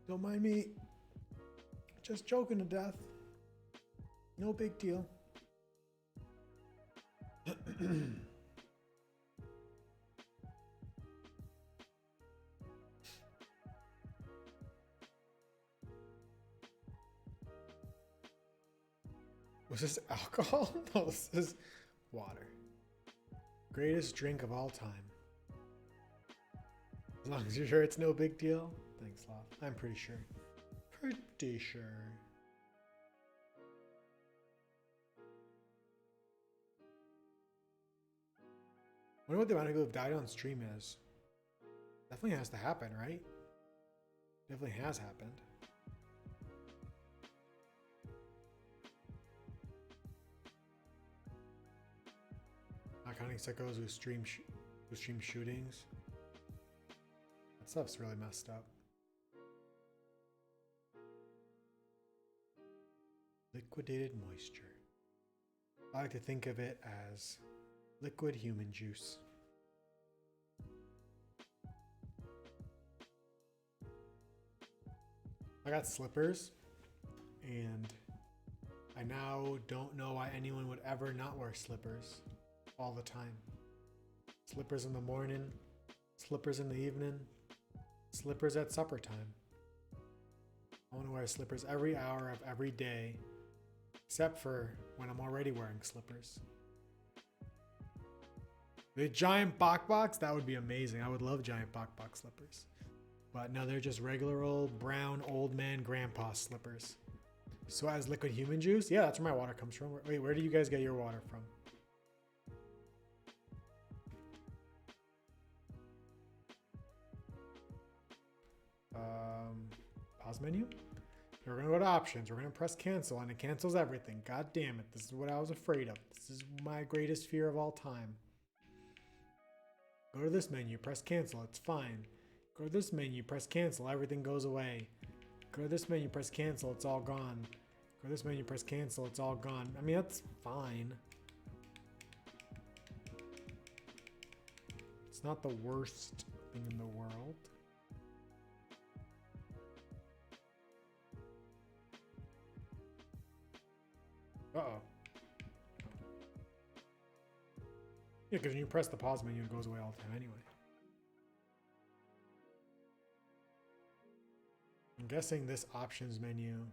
Don't mind me. Just joking to death. No big deal. Was this alcohol? No, this is water. Greatest drink of all time. As long as you're sure it's no big deal. Thanks, Loth. I'm pretty sure. Pretty sure. I wonder what the amount of people who've died on stream is. Definitely has to happen, right? Definitely has happened. Not counting sickos who stream shootings. That stuff's really messed up. Liquidated moisture. I like to think of it as liquid human juice. I got slippers, and I now don't know why anyone would ever not wear slippers all the time. Slippers in the morning, slippers in the evening, slippers at supper time. I want to wear slippers every hour of every day, except for when I'm already wearing slippers. The giant Bok Boks, that would be amazing. I would love giant Bok Bok slippers. But no, they're just regular old brown old man grandpa slippers. So as liquid human juice? Yeah, that's where my water comes from. Wait, where do you guys get your water from? Pause menu? We're gonna go to options. We're gonna press cancel, and it cancels everything. God damn it. This is what I was afraid of. This is my greatest fear of all time. Go to this menu, press cancel, it's fine. Go to this menu, press cancel, everything goes away. Go to this menu, press cancel, it's all gone. Go to this menu, press cancel, it's all gone. I mean, that's fine. It's not the worst thing in the world. Uh-oh. Yeah, because when you press the pause menu, it goes away all the time anyway. I'm guessing this options menu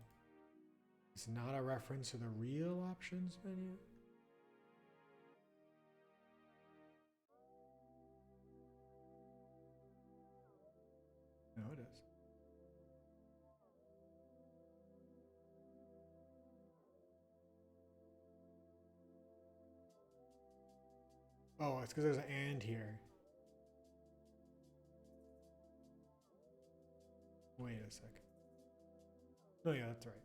is not a reference to the real options menu. No, it is. Oh, it's because there's an and here. Wait a second. Oh yeah, that's right.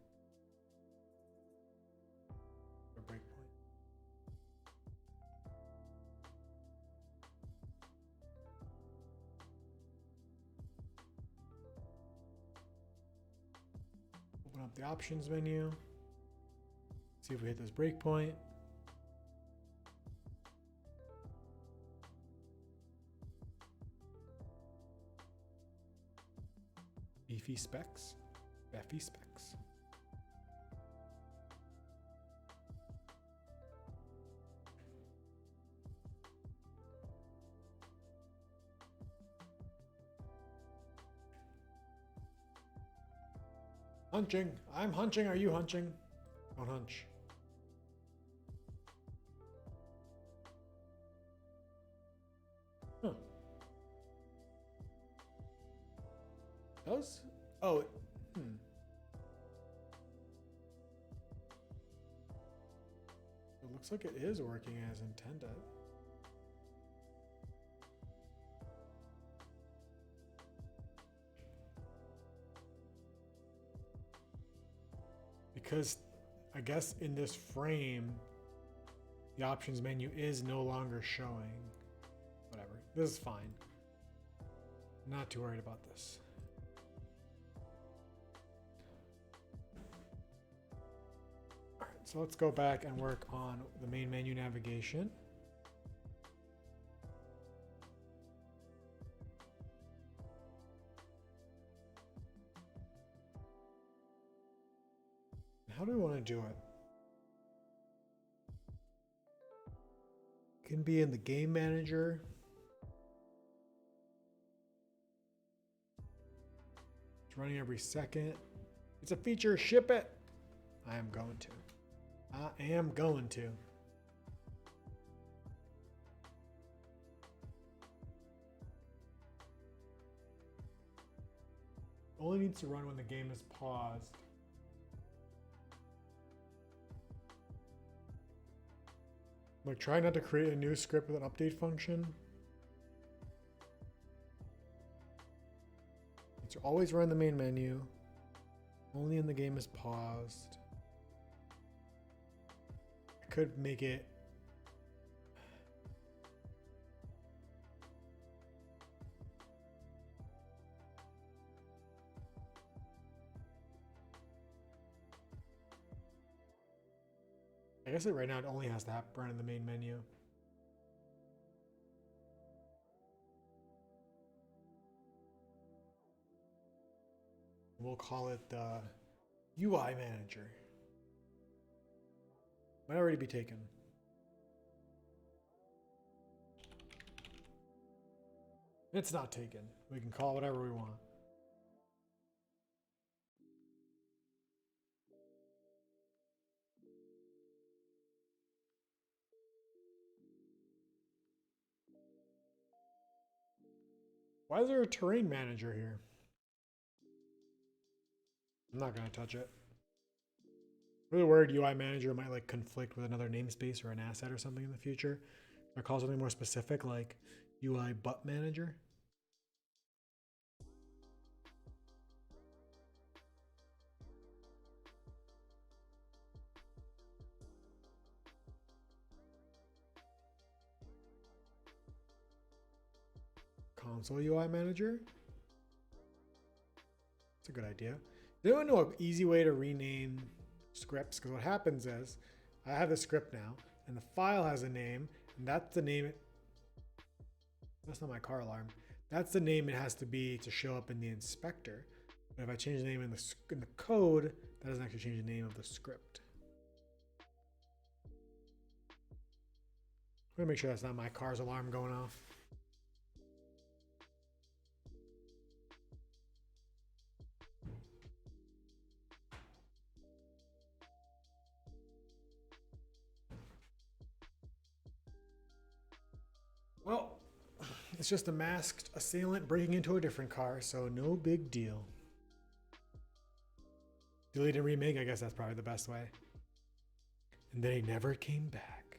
A breakpoint. Open up the options menu. See if we hit this breakpoint. Beefy specs. Beefy specs. Hunching. I'm hunching. Are you hunching? Don't hunch. Huh. Does? Oh. It looks like it is working as intended. Because I guess in this frame, the options menu is no longer showing. Whatever. This is fine. Not too worried about this. All right, so let's go back and work on the main menu navigation. How do we want to do it? can be in the game manager. It's running every second. It's a feature, ship it. I am going to. I am going to. Only needs to run when the game is paused. Like, try not to create a new script with an update function. So always run the main menu. Only when the game is paused. I could make it. I guess right now it only has to run in the main menu. We'll call it the UI manager. Might already be taken. It's not taken. We can call it whatever we want. Why is there a terrain manager here? I'm not going to touch it. The word UI manager might like conflict with another namespace or an asset or something in the future. Or call something more specific like UI butt manager. Console UI manager. That's a good idea. Does anyone know an easy way to rename scripts? Because what happens is I have the script now and the file has a name, and that's the name that's not my car alarm. That's the name it has to be to show up in the inspector. But if I change the name in the code, that doesn't actually change the name of the script. I'm gonna make sure that's not my car's alarm going off. Well, it's just a masked assailant breaking into a different car, so no big deal. Delete and remake, I guess that's probably the best way. And then he never came back.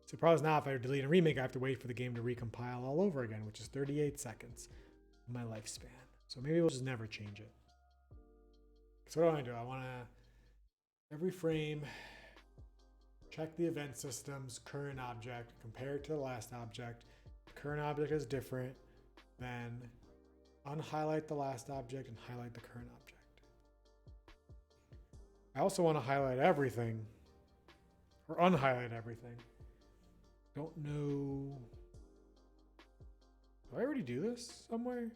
So probably now if I delete and remake, I have to wait for the game to recompile all over again, which is 38 seconds of my lifespan. So maybe we'll just never change it. So what do I want to do? I want to, every frame, check the event system's current object, compare it to the last object. The current object is different, then unhighlight the last object and highlight the current object. I also want to highlight everything, or unhighlight everything. Don't know. Do I already do this somewhere?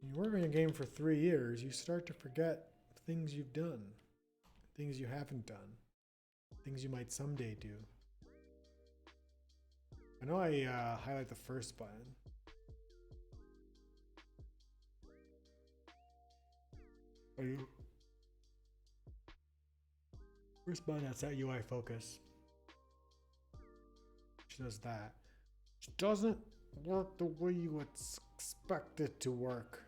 You work on a game for 3 years, you start to forget things you've done, things you haven't done, things you might someday do. I know I highlight the first button. First button, that's that UI focus. Which does that. Which doesn't work the way you would expect it to work.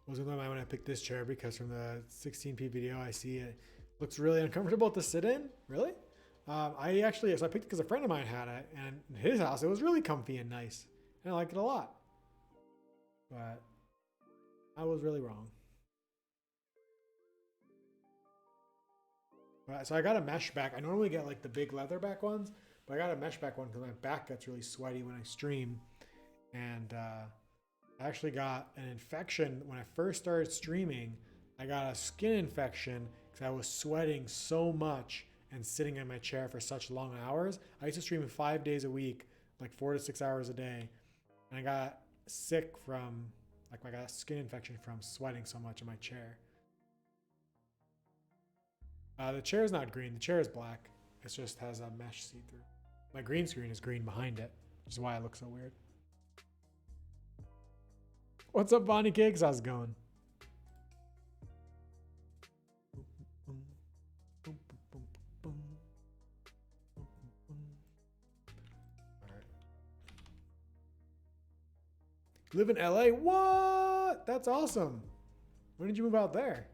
I was in my mind when I picked this chair because from the 16p video I see it looks really uncomfortable to sit in. Really? So I picked it because a friend of mine had it, and in his house it was really comfy and nice, and I liked it a lot. But I was really wrong. So I got a mesh back. I normally get like the big leather back ones, but I got a mesh back one because my back gets really sweaty when I stream, and I actually got an infection when I first started streaming. I got a skin infection because I was sweating so much and sitting in my chair for such long hours. I used to stream 5 days a week, like 4 to 6 hours a day. And I got sick from, like I got a skin infection from sweating so much in my chair. The chair is not green. The chair is black. It just has a mesh see-through. My green screen is green behind it, which is why it looks so weird. What's up, Bonnie Cakes? How's it going? Live in LA? What? That's awesome. When did you move out there?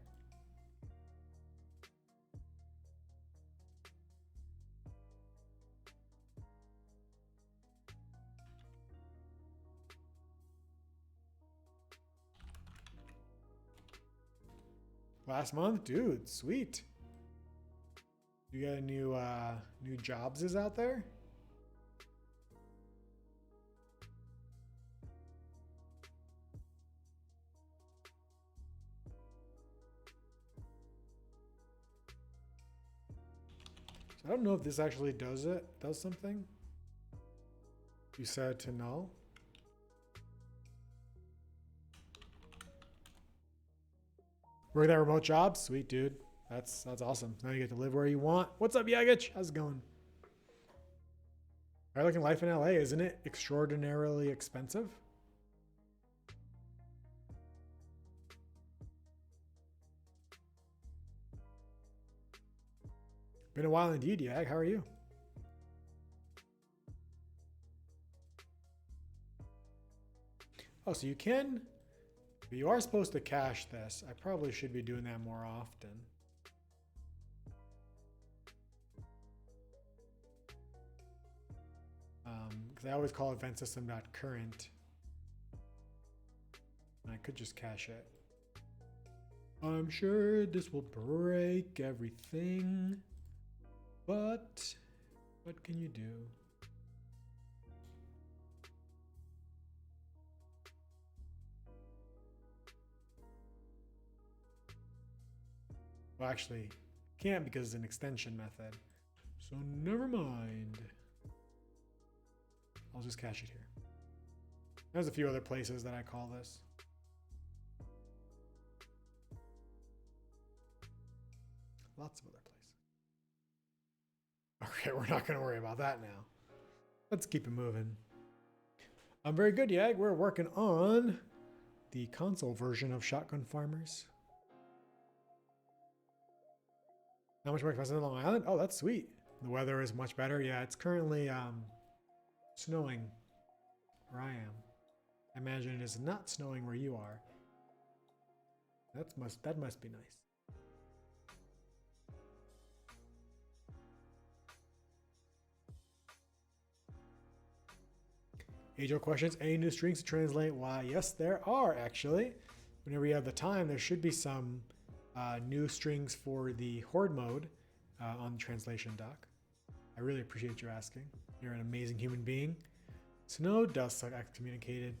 Last month? Dude, sweet. You got a new jobs is out there? I don't know if this actually does something. You set it to null. Work that remote job? Sweet, dude. That's awesome. Now you get to live where you want. What's up, Yagich? How's it going? Alright, looking life in LA, isn't it extraordinarily expensive? Been a while indeed, Yag. How are you? Oh, so you can, but you are supposed to cache this. I probably should be doing that more often. Because I always call event system.current. And I could just cache it. I'm sure this will break everything. But what can you do? Well, actually, can't because it's an extension method. So never mind. I'll just cache it here. There's a few other places that I call this. Lots of other places. Okay, we're not going to worry about that now. Let's keep it moving. I'm very good, Yag. We're working on the console version of Shotgun Farmers. How much more expensive than Long Island? Oh, that's sweet. The weather is much better. Yeah, it's currently snowing where I am. I imagine it is not snowing where you are. That must be nice. Age-old questions. Any new strings to translate? Why, yes, there are actually. Whenever you have the time, there should be some new strings for the Horde mode on the translation doc. I really appreciate you asking. You're an amazing human being. Snow does suck excommunicated.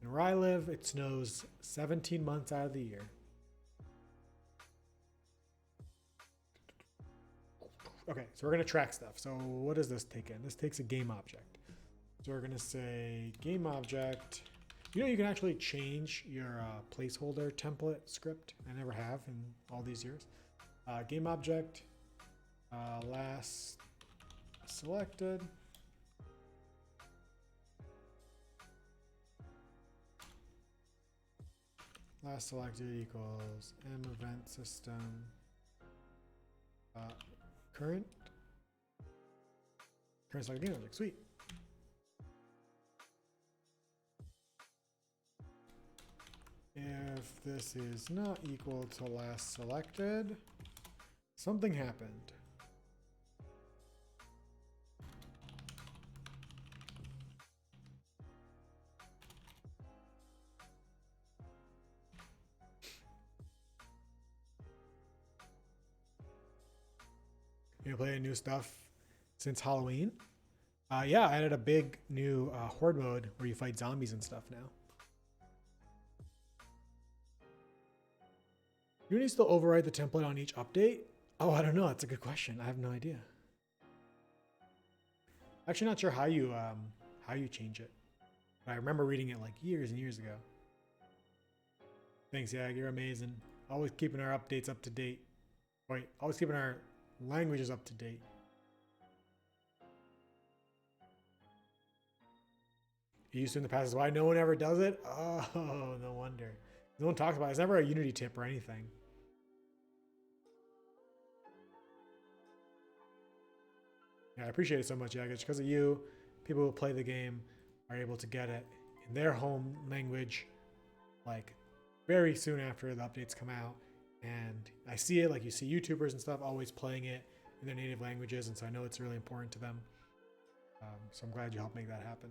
And where I live, it snows 17 months out of the year. Okay, so we're going to track stuff. So what does this take in? This takes a game object. So we're going to say game object. You know, you can actually change your placeholder template script. I never have in all these years. Game object, last selected. Last selected equals m event system current selected game object. Sweet. If this is not equal to last selected, something happened. You play new stuff since Halloween? Yeah, I added a big new horde mode where you fight zombies and stuff now. You need to still override the template on each update. Oh, I don't know. That's a good question. I have no idea. Actually, not sure how you change it. But I remember reading it like years and years ago. Thanks, Jag. You're amazing. Always keeping our updates up to date. Wait, always keeping our languages up to date. You used to in the past is why no one ever does it? Oh, no wonder. No one talks about it. It's never a Unity tip or anything. Yeah, I appreciate it so much, Jag. It's because of you. People who play the game are able to get it in their home language like very soon after the updates come out. And I see it, like you see YouTubers and stuff always playing it in their native languages. And so I know it's really important to them. So I'm glad you helped make that happen.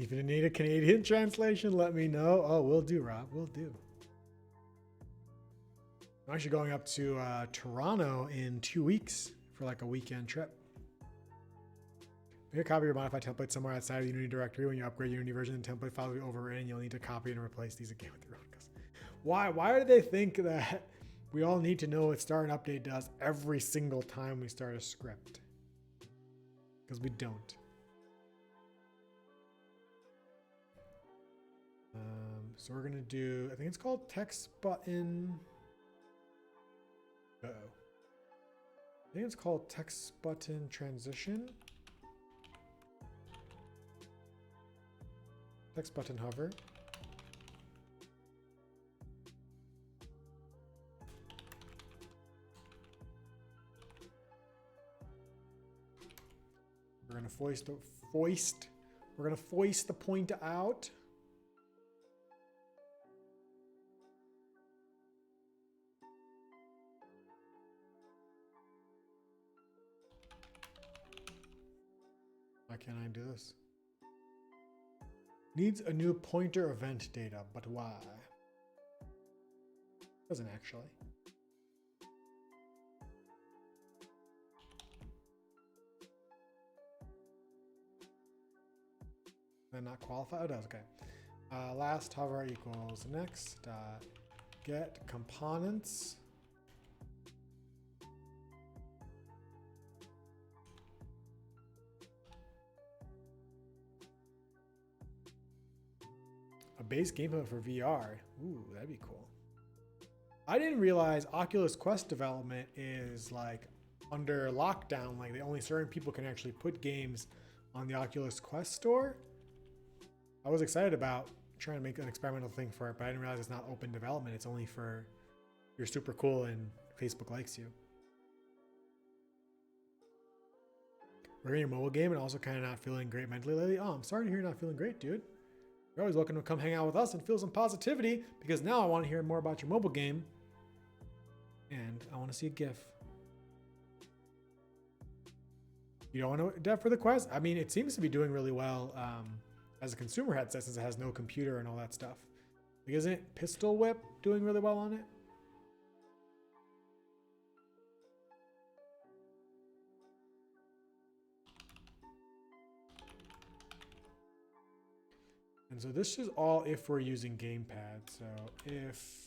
If you need a Canadian translation, let me know. Oh, will do, Rob. Will do. I'm actually going up to Toronto in 2 weeks for like a weekend trip. Make a copy of your modified template somewhere outside of the Unity directory. When you upgrade Unity version, the template file will be overwritten. You'll need to copy and replace these again with your own. Why do they think that we all need to know what start and update does every single time we start a script? Because we don't. So we're gonna do, I think it's called text button. Uh-oh. I think it's called text button transition. Text button hover. We're gonna we're gonna foist the pointer out. Why can't I do this? Needs a new pointer event data, but why? Doesn't actually. Did not qualify? Oh, it does, okay. Last hover equals next dot get components. A base gameplay for VR. Ooh, that'd be cool. I didn't realize Oculus Quest development is like under lockdown. Like only certain people can actually put games on the Oculus Quest store. I was excited about trying to make an experimental thing for it, but I didn't realize it's not open development. It's only for you're super cool and Facebook likes you. We're in your mobile game and also kind of not feeling great mentally lately. Oh, I'm sorry to hear you're not feeling great, dude. You're always welcome to come hang out with us and feel some positivity because now I want to hear more about your mobile game and I want to see a GIF. You don't want to dev for the Quest? I mean, it seems to be doing really well as a consumer headset since it has no computer and all that stuff. Like, isn't Pistol Whip doing really well on it? And so this is all if we're using Gamepad. So if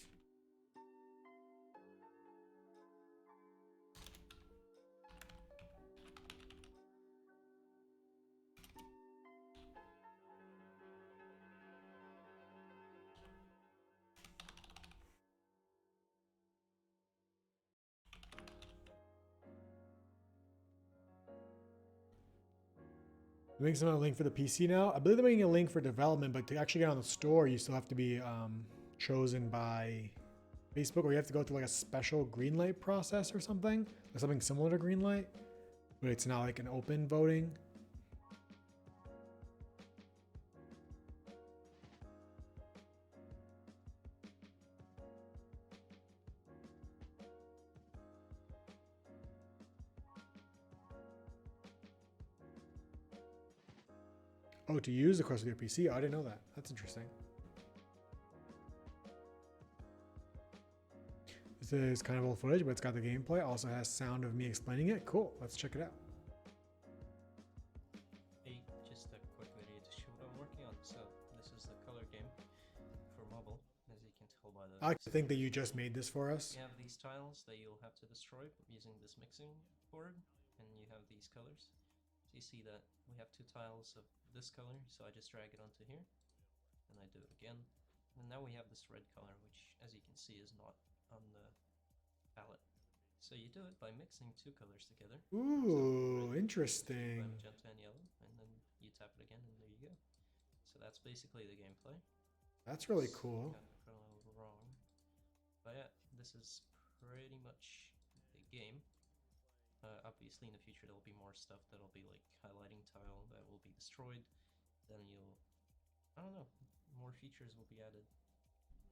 they're making a link for the PC now. I believe they're making a link for development, but to actually get on the store, you still have to be chosen by Facebook, or you have to go through like a special greenlight process or something, or something similar to greenlight, but it's not like an open voting. Oh, to use the course with your PC? Oh, I didn't know that. That's interesting. This is kind of old footage, but it's got the gameplay. Also has sound of me explaining it. Cool. Let's check it out. Hey, just a quick video to show what I'm working on. So this is the color game for Modal, as you can tell by the... I like to think that you just made this for us. You have these tiles that you'll have to destroy using this mixing board, and you have these colors. So you see that we have 2 tiles of this color, so I just drag it onto here, and I do it again. And now we have this red color, which, as you can see, is not on the palette. So you do it by mixing 2 colors together. Ooh, So interesting. by magenta and yellow, and then you tap it again, and there you go. So that's basically the gameplay. That's really cool. Got a little wrong, but yeah, this is pretty much the game. Obviously, in the future, there'll be more stuff that'll be like highlighting tile that will be destroyed. Then I don't know, more features will be added.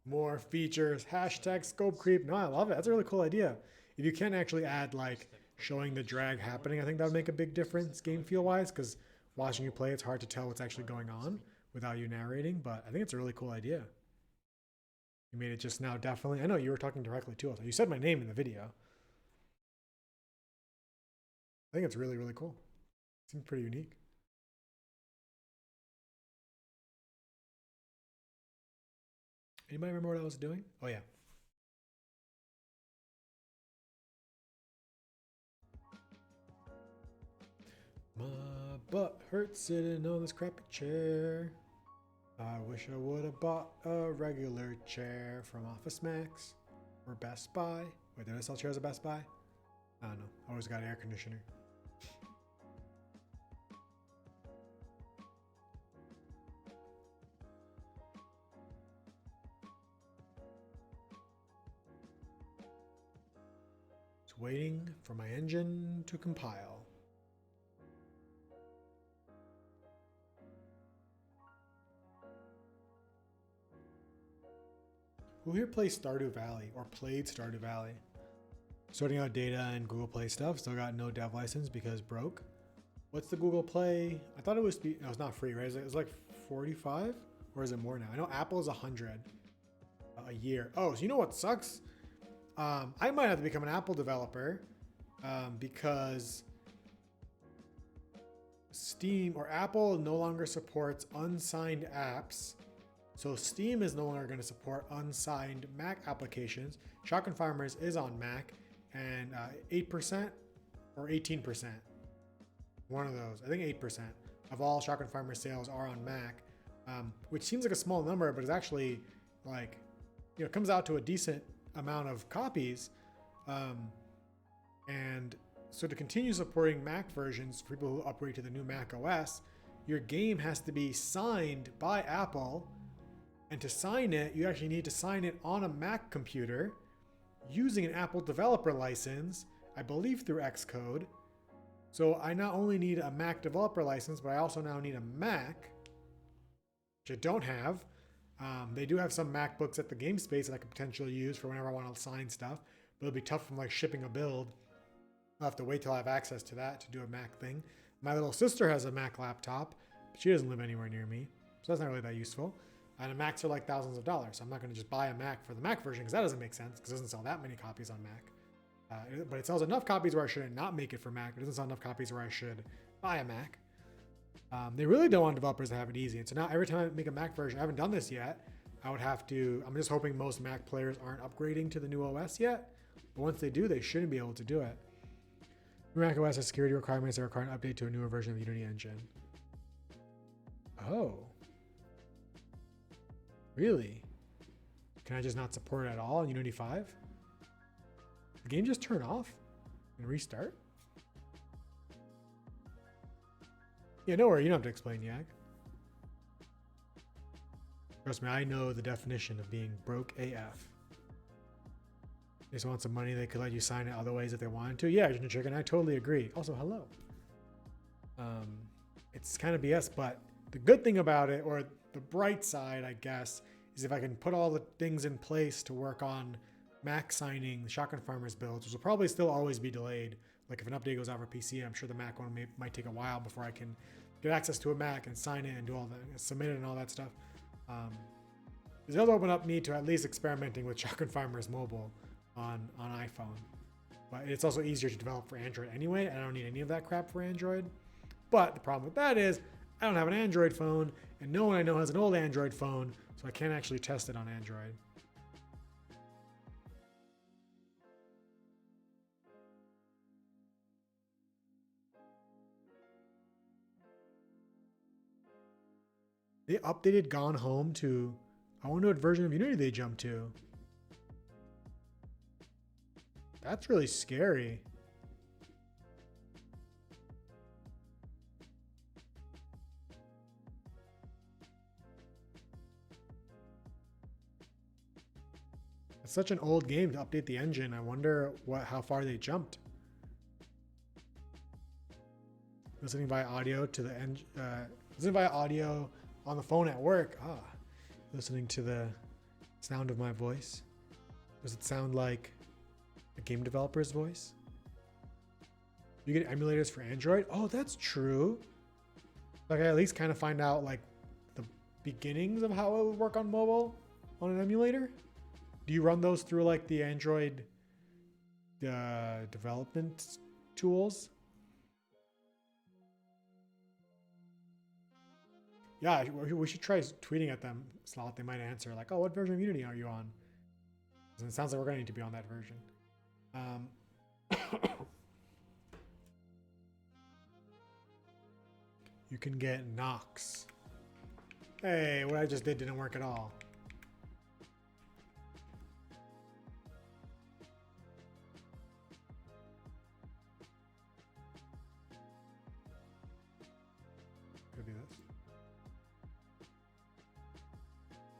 More features. Hashtag scope creep. No, I love it. That's a really cool idea. If you can actually add like showing the drag happening, I think that would make a big difference game feel wise, because watching you play, it's hard to tell what's actually going on without you narrating, but I think it's a really cool idea. You made it just now, definitely. I know you were talking directly to us. You said my name in the video. I think it's really, really cool. It seems pretty unique. Anybody remember what I was doing? Oh, yeah. My butt hurts sitting on this crappy chair. I wish I would have bought a regular chair from Office Max or Best Buy. Wait, did I sell chairs at Best Buy? I don't know. I always got an air conditioner. Just waiting for my engine to compile. Who here plays Stardew Valley or played Stardew Valley? Sorting out data and Google Play stuff. Still got no dev license because broke. What's the Google Play? I thought it was, no, it's not free, right? It's like 45 or is it more now? I know Apple is 100 a year. Oh, so you know what sucks? I might have to become an Apple developer because Steam or Apple no longer supports unsigned apps. So Steam is no longer going to support unsigned Mac applications. Shotgun Farmers is on Mac, and 8% or 18%, one of those, I think 8% of all Shotgun Farmers sales are on Mac, which seems like a small number, but it's actually like, you know, it comes out to a decent amount of copies. And so to continue supporting Mac versions for people who upgrade to the new Mac OS, your game has to be signed by Apple. And to sign it, you actually need to sign it on a Mac computer using an Apple developer license, I believe through Xcode. So I not only need a Mac developer license, but I also now need a Mac, which I don't have. They do have some MacBooks at the game space that I could potentially use for whenever I want to sign stuff, but it'll be tough from like shipping a build. I'll have to wait till I have access to that to do a Mac thing. My little sister has a Mac laptop, but she doesn't live anywhere near me, so that's not really that useful. And Macs are like thousands of dollars. So I'm not going to just buy a Mac for the Mac version because that doesn't make sense because it doesn't sell that many copies on Mac. But it sells enough copies where I shouldn't not make it for Mac. It doesn't sell enough copies where I should buy a Mac. They really don't want developers to have it easy. And so now every time I make a Mac version, I haven't done this yet. I would have to, I'm just hoping most Mac players aren't upgrading to the new OS yet. But once they do, they shouldn't be able to do it. Mac OS has security requirements that require an update to a newer version of the Unity engine. Oh. Really? Can I just not support it at all in Unity 5? The game just turn off and restart? Yeah, no worry, you don't have to explain, Yak. Trust me, I know the definition of being broke AF. They just want some money, they could let you sign it other ways if they wanted to. Yeah, Ginger Chicken, I totally agree. Also, hello. It's kind of BS, but the good thing about it, or the bright side, I guess, is if I can put all the things in place to work on Mac signing the Shotgun Farmers builds, which will probably still always be delayed. Like if an update goes out for PC, I'm sure the Mac one might take a while before I can get access to a Mac and sign in and do all that, submit it and all that stuff. It does open up me to at least experimenting with Shotgun Farmers Mobile on iPhone. But it's also easier to develop for Android anyway. I don't need any of that crap for Android. But the problem with that is I don't have an Android phone, and no one I know has an old Android phone, so I can't actually test it on Android. They updated Gone Home to, I wonder what version of Unity they jumped to. That's really scary. It's such an old game to update the engine. I wonder how far they jumped. Listening via audio to the listening via audio on the phone at work. Listening to the sound of my voice. Does it sound like a game developer's voice? You get emulators for Android? Oh, that's true. Like I at least kind of find out like the beginnings of how it would work on mobile on an emulator. Do you run those through like the Android development tools? Yeah, we should try tweeting at them. Sloth, they might answer like, "Oh, what version of Unity are you on?" And it sounds like we're gonna need to be on that version. You can get Nox. Hey, what I just did didn't work at all. Could be this.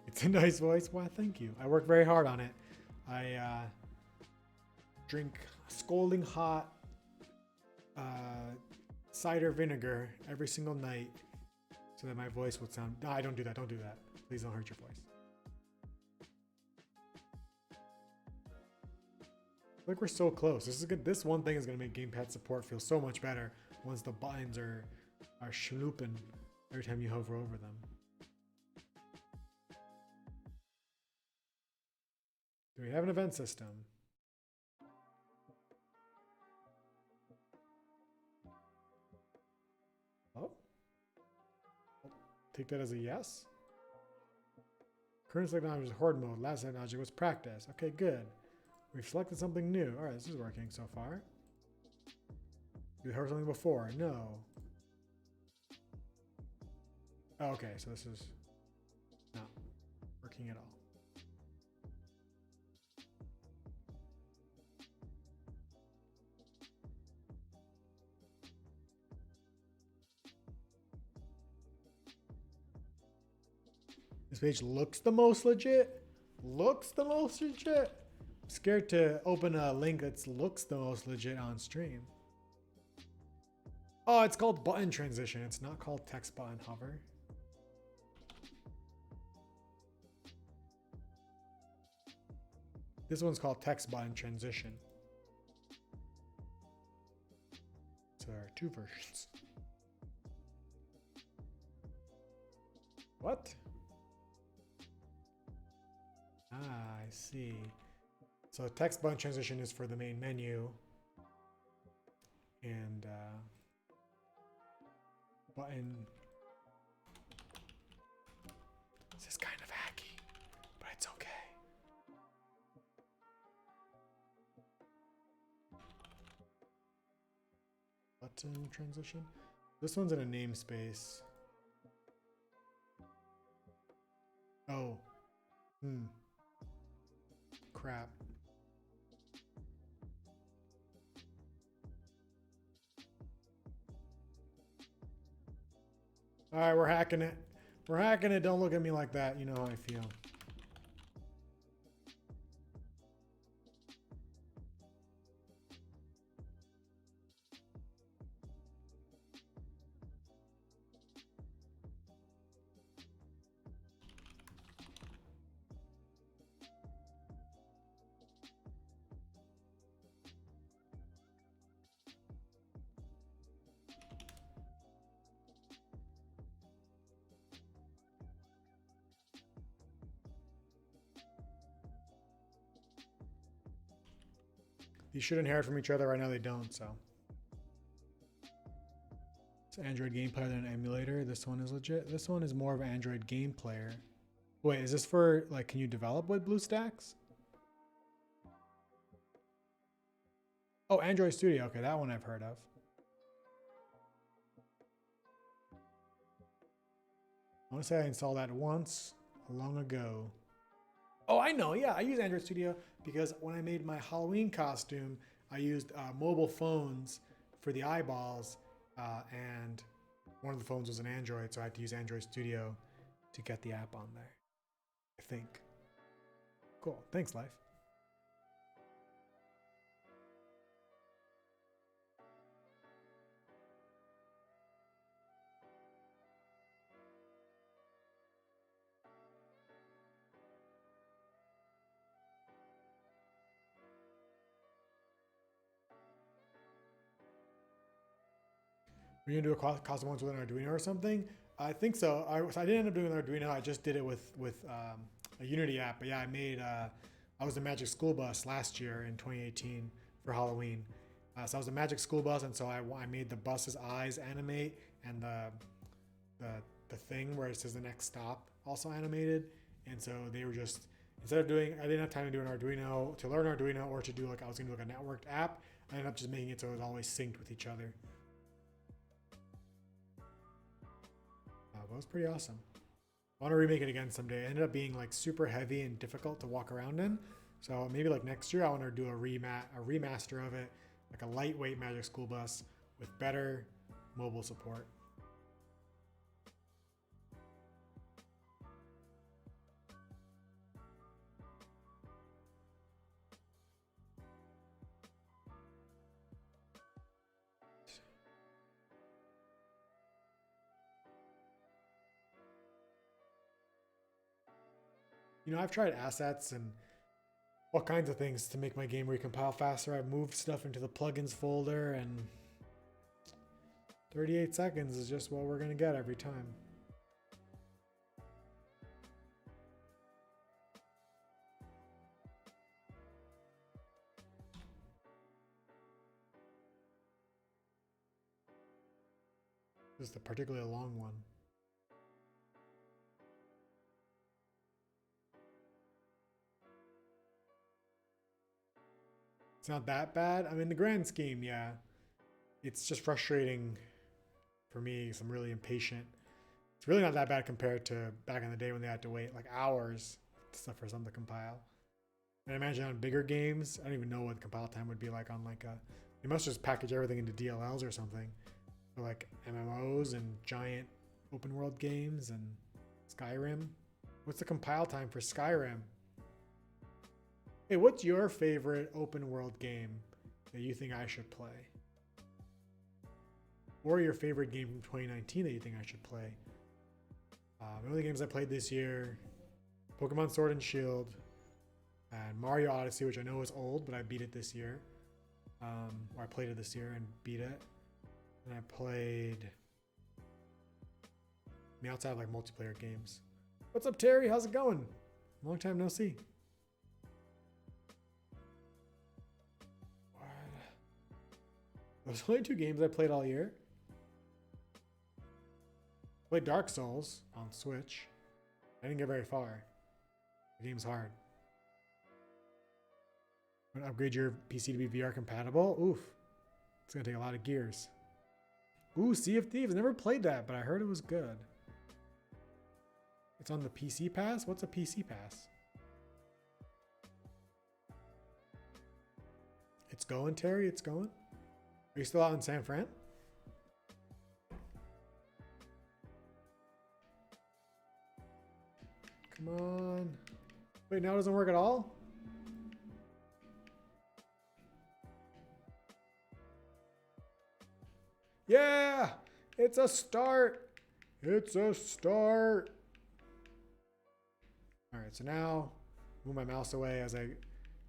It's a nice voice. Why, thank you. I worked very hard on it. I drink scalding hot cider vinegar every single night so that my voice would sound... No, I don't do that. Don't do that. Please don't hurt your voice. Like we're so close. This is good. This one thing is going to make gamepad support feel so much better once the buttons are schlooping every time you hover over them. Do we have an event system? Oh. Take that as a yes. Current select object is horde mode. Last select object was practice. Okay, good. We've selected something new. All right, this is working so far. You heard something before? No. Oh, okay, so this is not working at all. This page looks the most legit. Looks the most legit. I'm scared to open a link that looks the most legit on stream. Oh, it's called button transition. It's not called text button hover. This one's called text button transition. So there are two versions. What? Ah, I see. So text button transition is for the main menu. And button. This is kind of hacky, but it's okay. Button transition. This one's in a namespace. Oh. Crap. All right, we're hacking it. We're hacking it. Don't look at me like that. You know how I feel. These should inherit from each other. Right now they don't, so. It's Android game player than an emulator. This one is legit. This one is more of an Android game player. Wait, is this for, like, can you develop with BlueStacks? Oh, Android Studio. Okay, that one I've heard of. I want to say I installed that once long ago. Oh, I know. Yeah, I use Android Studio because when I made my Halloween costume, I used mobile phones for the eyeballs, and one of the phones was an Android, so I had to use Android Studio to get the app on there. I think. Cool. Thanks, Life. We're gonna do a custom ones with an Arduino or something. I think so. I didn't end up doing an Arduino. I just did it with a Unity app. But yeah, I was the Magic School Bus last year in 2018 for Halloween. So I was the Magic School Bus, and so I made the bus's eyes animate, and the thing where it says the next stop also animated. And so they were just, instead of doing, I didn't have time to do an Arduino, to learn Arduino, or to do like, I was gonna do like a networked app. I ended up just making it so it was always synced with each other. That was pretty awesome. I want to remake it again someday. It ended up being like super heavy and difficult to walk around in. So maybe like next year I want to do a remaster of it, like a lightweight Magic School Bus with better mobile support. You know, I've tried assets and all kinds of things to make my game recompile faster. I've moved stuff into the plugins folder, and 38 seconds is just what we're going to get every time. This is a particularly long one. It's not that bad. I mean, the grand scheme, yeah. It's just frustrating for me because I'm really impatient. It's really not that bad compared to back in the day when they had to wait like hours for something to compile. And I imagine on bigger games, I don't even know what the compile time would be like on like a, they must just package everything into DLLs or something. For like MMOs and giant open world games and Skyrim. What's the compile time for Skyrim? Hey, what's your favorite open world game that you think I should play? Or your favorite game from 2019 that you think I should play? The only games I played this year, Pokemon Sword and Shield, and Mario Odyssey, which I know is old, but I beat it this year. Or I played it this year and beat it. And I played, I mean, outside of like multiplayer games. What's up, Terry? How's it going? Long time no see. Those are only 2 games I played all year. Played Dark Souls on Switch. I didn't get very far. The game's hard. I'm gonna upgrade your PC to be VR compatible. Oof. It's gonna take a lot of gears. Ooh, Sea of Thieves. Never played that, but I heard it was good. It's on the PC Pass? What's a PC Pass? It's going, Terry? It's going? Are you still out in San Fran? Come on. Wait, now it doesn't work at all? Yeah! It's a start! It's a start! Alright, so now move my mouse away as I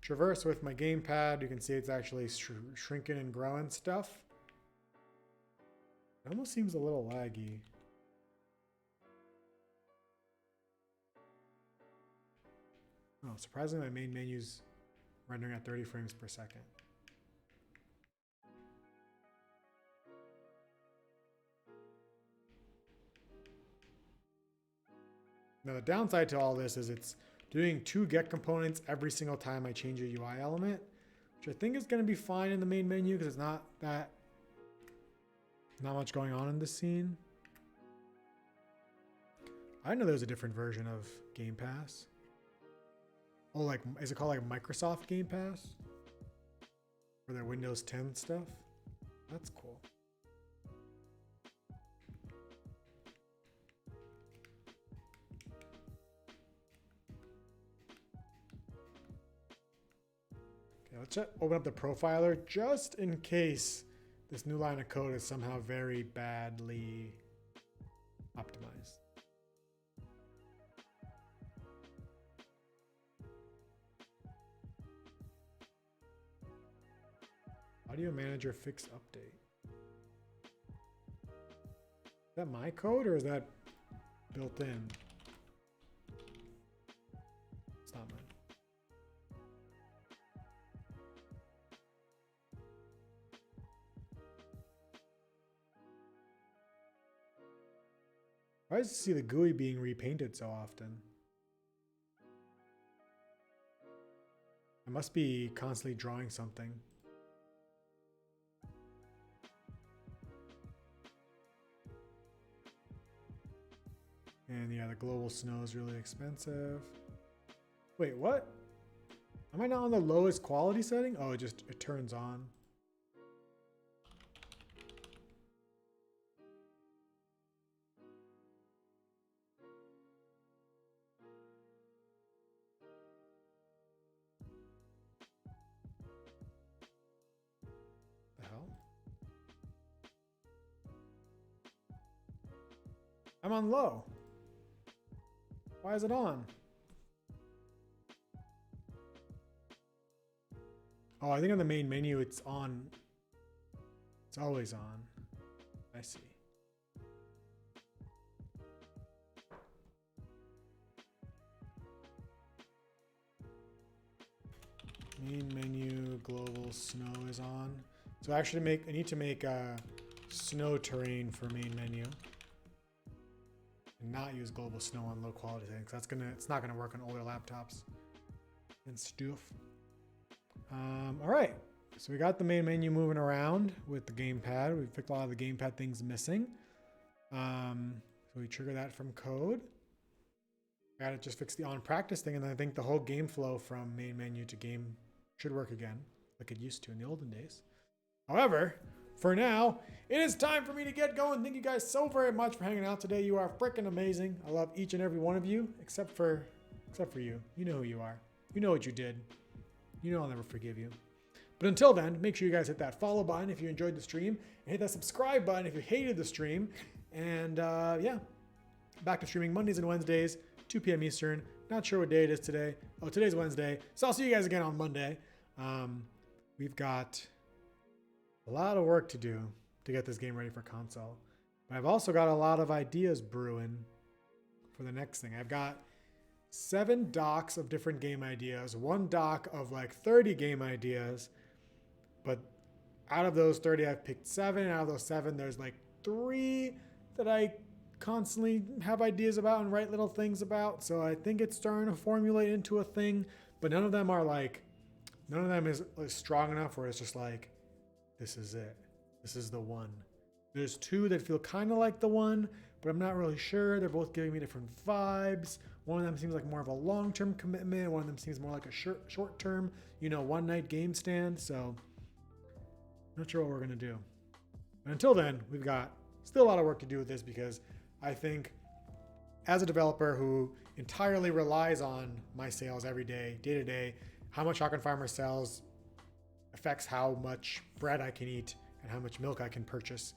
traverse with my gamepad. You can see it's actually shrinking and growing stuff. It almost seems a little laggy. Oh, surprisingly, my main menu's rendering at 30 frames per second. Now the downside to all this is it's doing 2 get components every single time I change a UI element, which I think is going to be fine in the main menu because it's not much going on in this scene. I didn't know there was a different version of Game Pass. Oh, like, is it called like Microsoft Game Pass? For their Windows 10 stuff? That's cool. Okay, let's open up the profiler just in case this new line of code is somehow very badly optimized. Audio Manager fix update. Is that my code or is that built in? It's not mine. Why does it see the GUI being repainted so often? I must be constantly drawing something. And yeah, the global snow is really expensive. Wait, what? Am I not on the lowest quality setting? Oh, it turns on. The hell? I'm on low. Why is it on? Oh, I think on the main menu it's on. It's always on. I see. Main menu, global snow is on. So actually I need to make a snow terrain for main menu. And not use global snow on low quality settings. It's not gonna work on older laptops and stuff. All right, so we got the main menu moving around with the gamepad. We fixed a lot of the gamepad things missing. So we trigger that from code. Got it, just fix the on practice thing, and then I think the whole game flow from main menu to game should work again, like it used to in the olden days. However, for now, it is time for me to get going. Thank you guys so very much for hanging out today. You are freaking amazing. I love each and every one of you, except for you. You know who you are. You know what you did. You know I'll never forgive you. But until then, make sure you guys hit that follow button if you enjoyed the stream, and hit that subscribe button if you hated the stream. And yeah, back to streaming Mondays and Wednesdays, 2 p.m. Eastern. Not sure what day it is today. Oh, today's Wednesday. So I'll see you guys again on Monday. We've got a lot of work to do to get this game ready for console. But I've also got a lot of ideas brewing for the next thing. I've got 7 docs of different game ideas, 1 doc of like 30 game ideas. But out of those 30, I've picked 7. Out of those 7, there's like 3 that I constantly have ideas about and write little things about. So I think it's starting to formulate into a thing, but none of them is strong enough where it's just like, this is it. This is the one. There's 2 that feel kind of like the one, but I'm not really sure. They're both giving me different vibes. One of them seems like more of a long-term commitment. One of them seems more like a short-term, one-night game stand. So I'm not sure what we're going to do. But until then, we've got still a lot of work to do with this, because I think as a developer who entirely relies on my sales every day, day to day, how much Shotgun Farmer sells affects how much bread I can eat and how much milk I can purchase.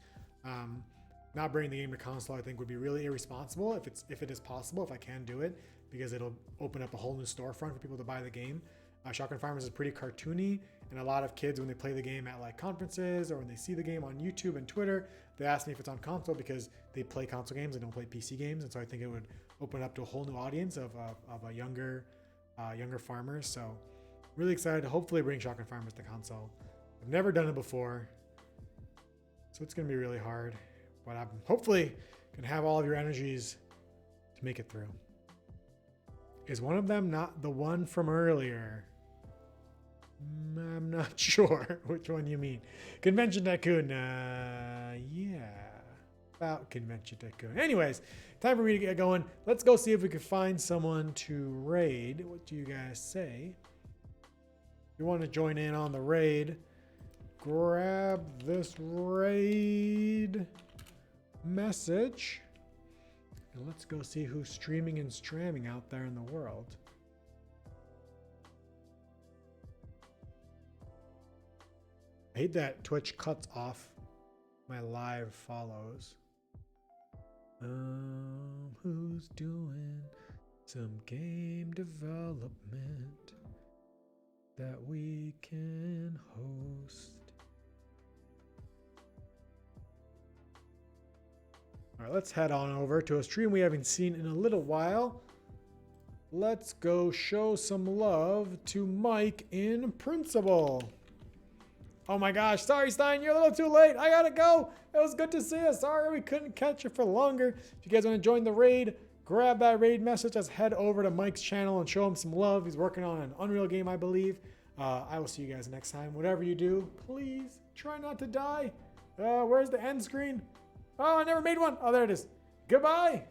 Not bringing the game to console, I think, would be really irresponsible if it is possible, if I can do it, because it'll open up a whole new storefront for people to buy the game. Shotgun Farmers is pretty cartoony, and a lot of kids, when they play the game at like conferences or when they see the game on YouTube and Twitter, they ask me if it's on console because they play console games, they don't play PC games, and so I think it would open up to a whole new audience of a younger farmers. So really excited to hopefully bring Shotgun Farmers to console. I've never done it before, so it's going to be really hard, but I'm hopefully going to have all of your energies to make it through. Is one of them not the one from earlier? I'm not sure which one you mean. Convention Tycoon. Yeah. About Convention Tycoon. Anyways, time for me to get going. Let's go see if we can find someone to raid. What do you guys say? If you want to join in on the raid, grab this raid message. And let's go see who's streaming and stramming out there in the world. I hate that Twitch cuts off my live follows. Who's doing some game development that we can host? All right, let's head on over to a stream we haven't seen in a little while. Let's go show some love to Mike in Principle. Oh my gosh, sorry Stein, you're a little too late. I gotta go. It was good to see you. Sorry we couldn't catch you for longer. If you guys want to join the raid, grab that raid message. Let's head over to Mike's channel and show him some love. He's working on an Unreal game, I believe. I will see you guys next time. Whatever you do, please try not to die. Where's the end screen? Oh, I never made one. Oh, there it is. Goodbye.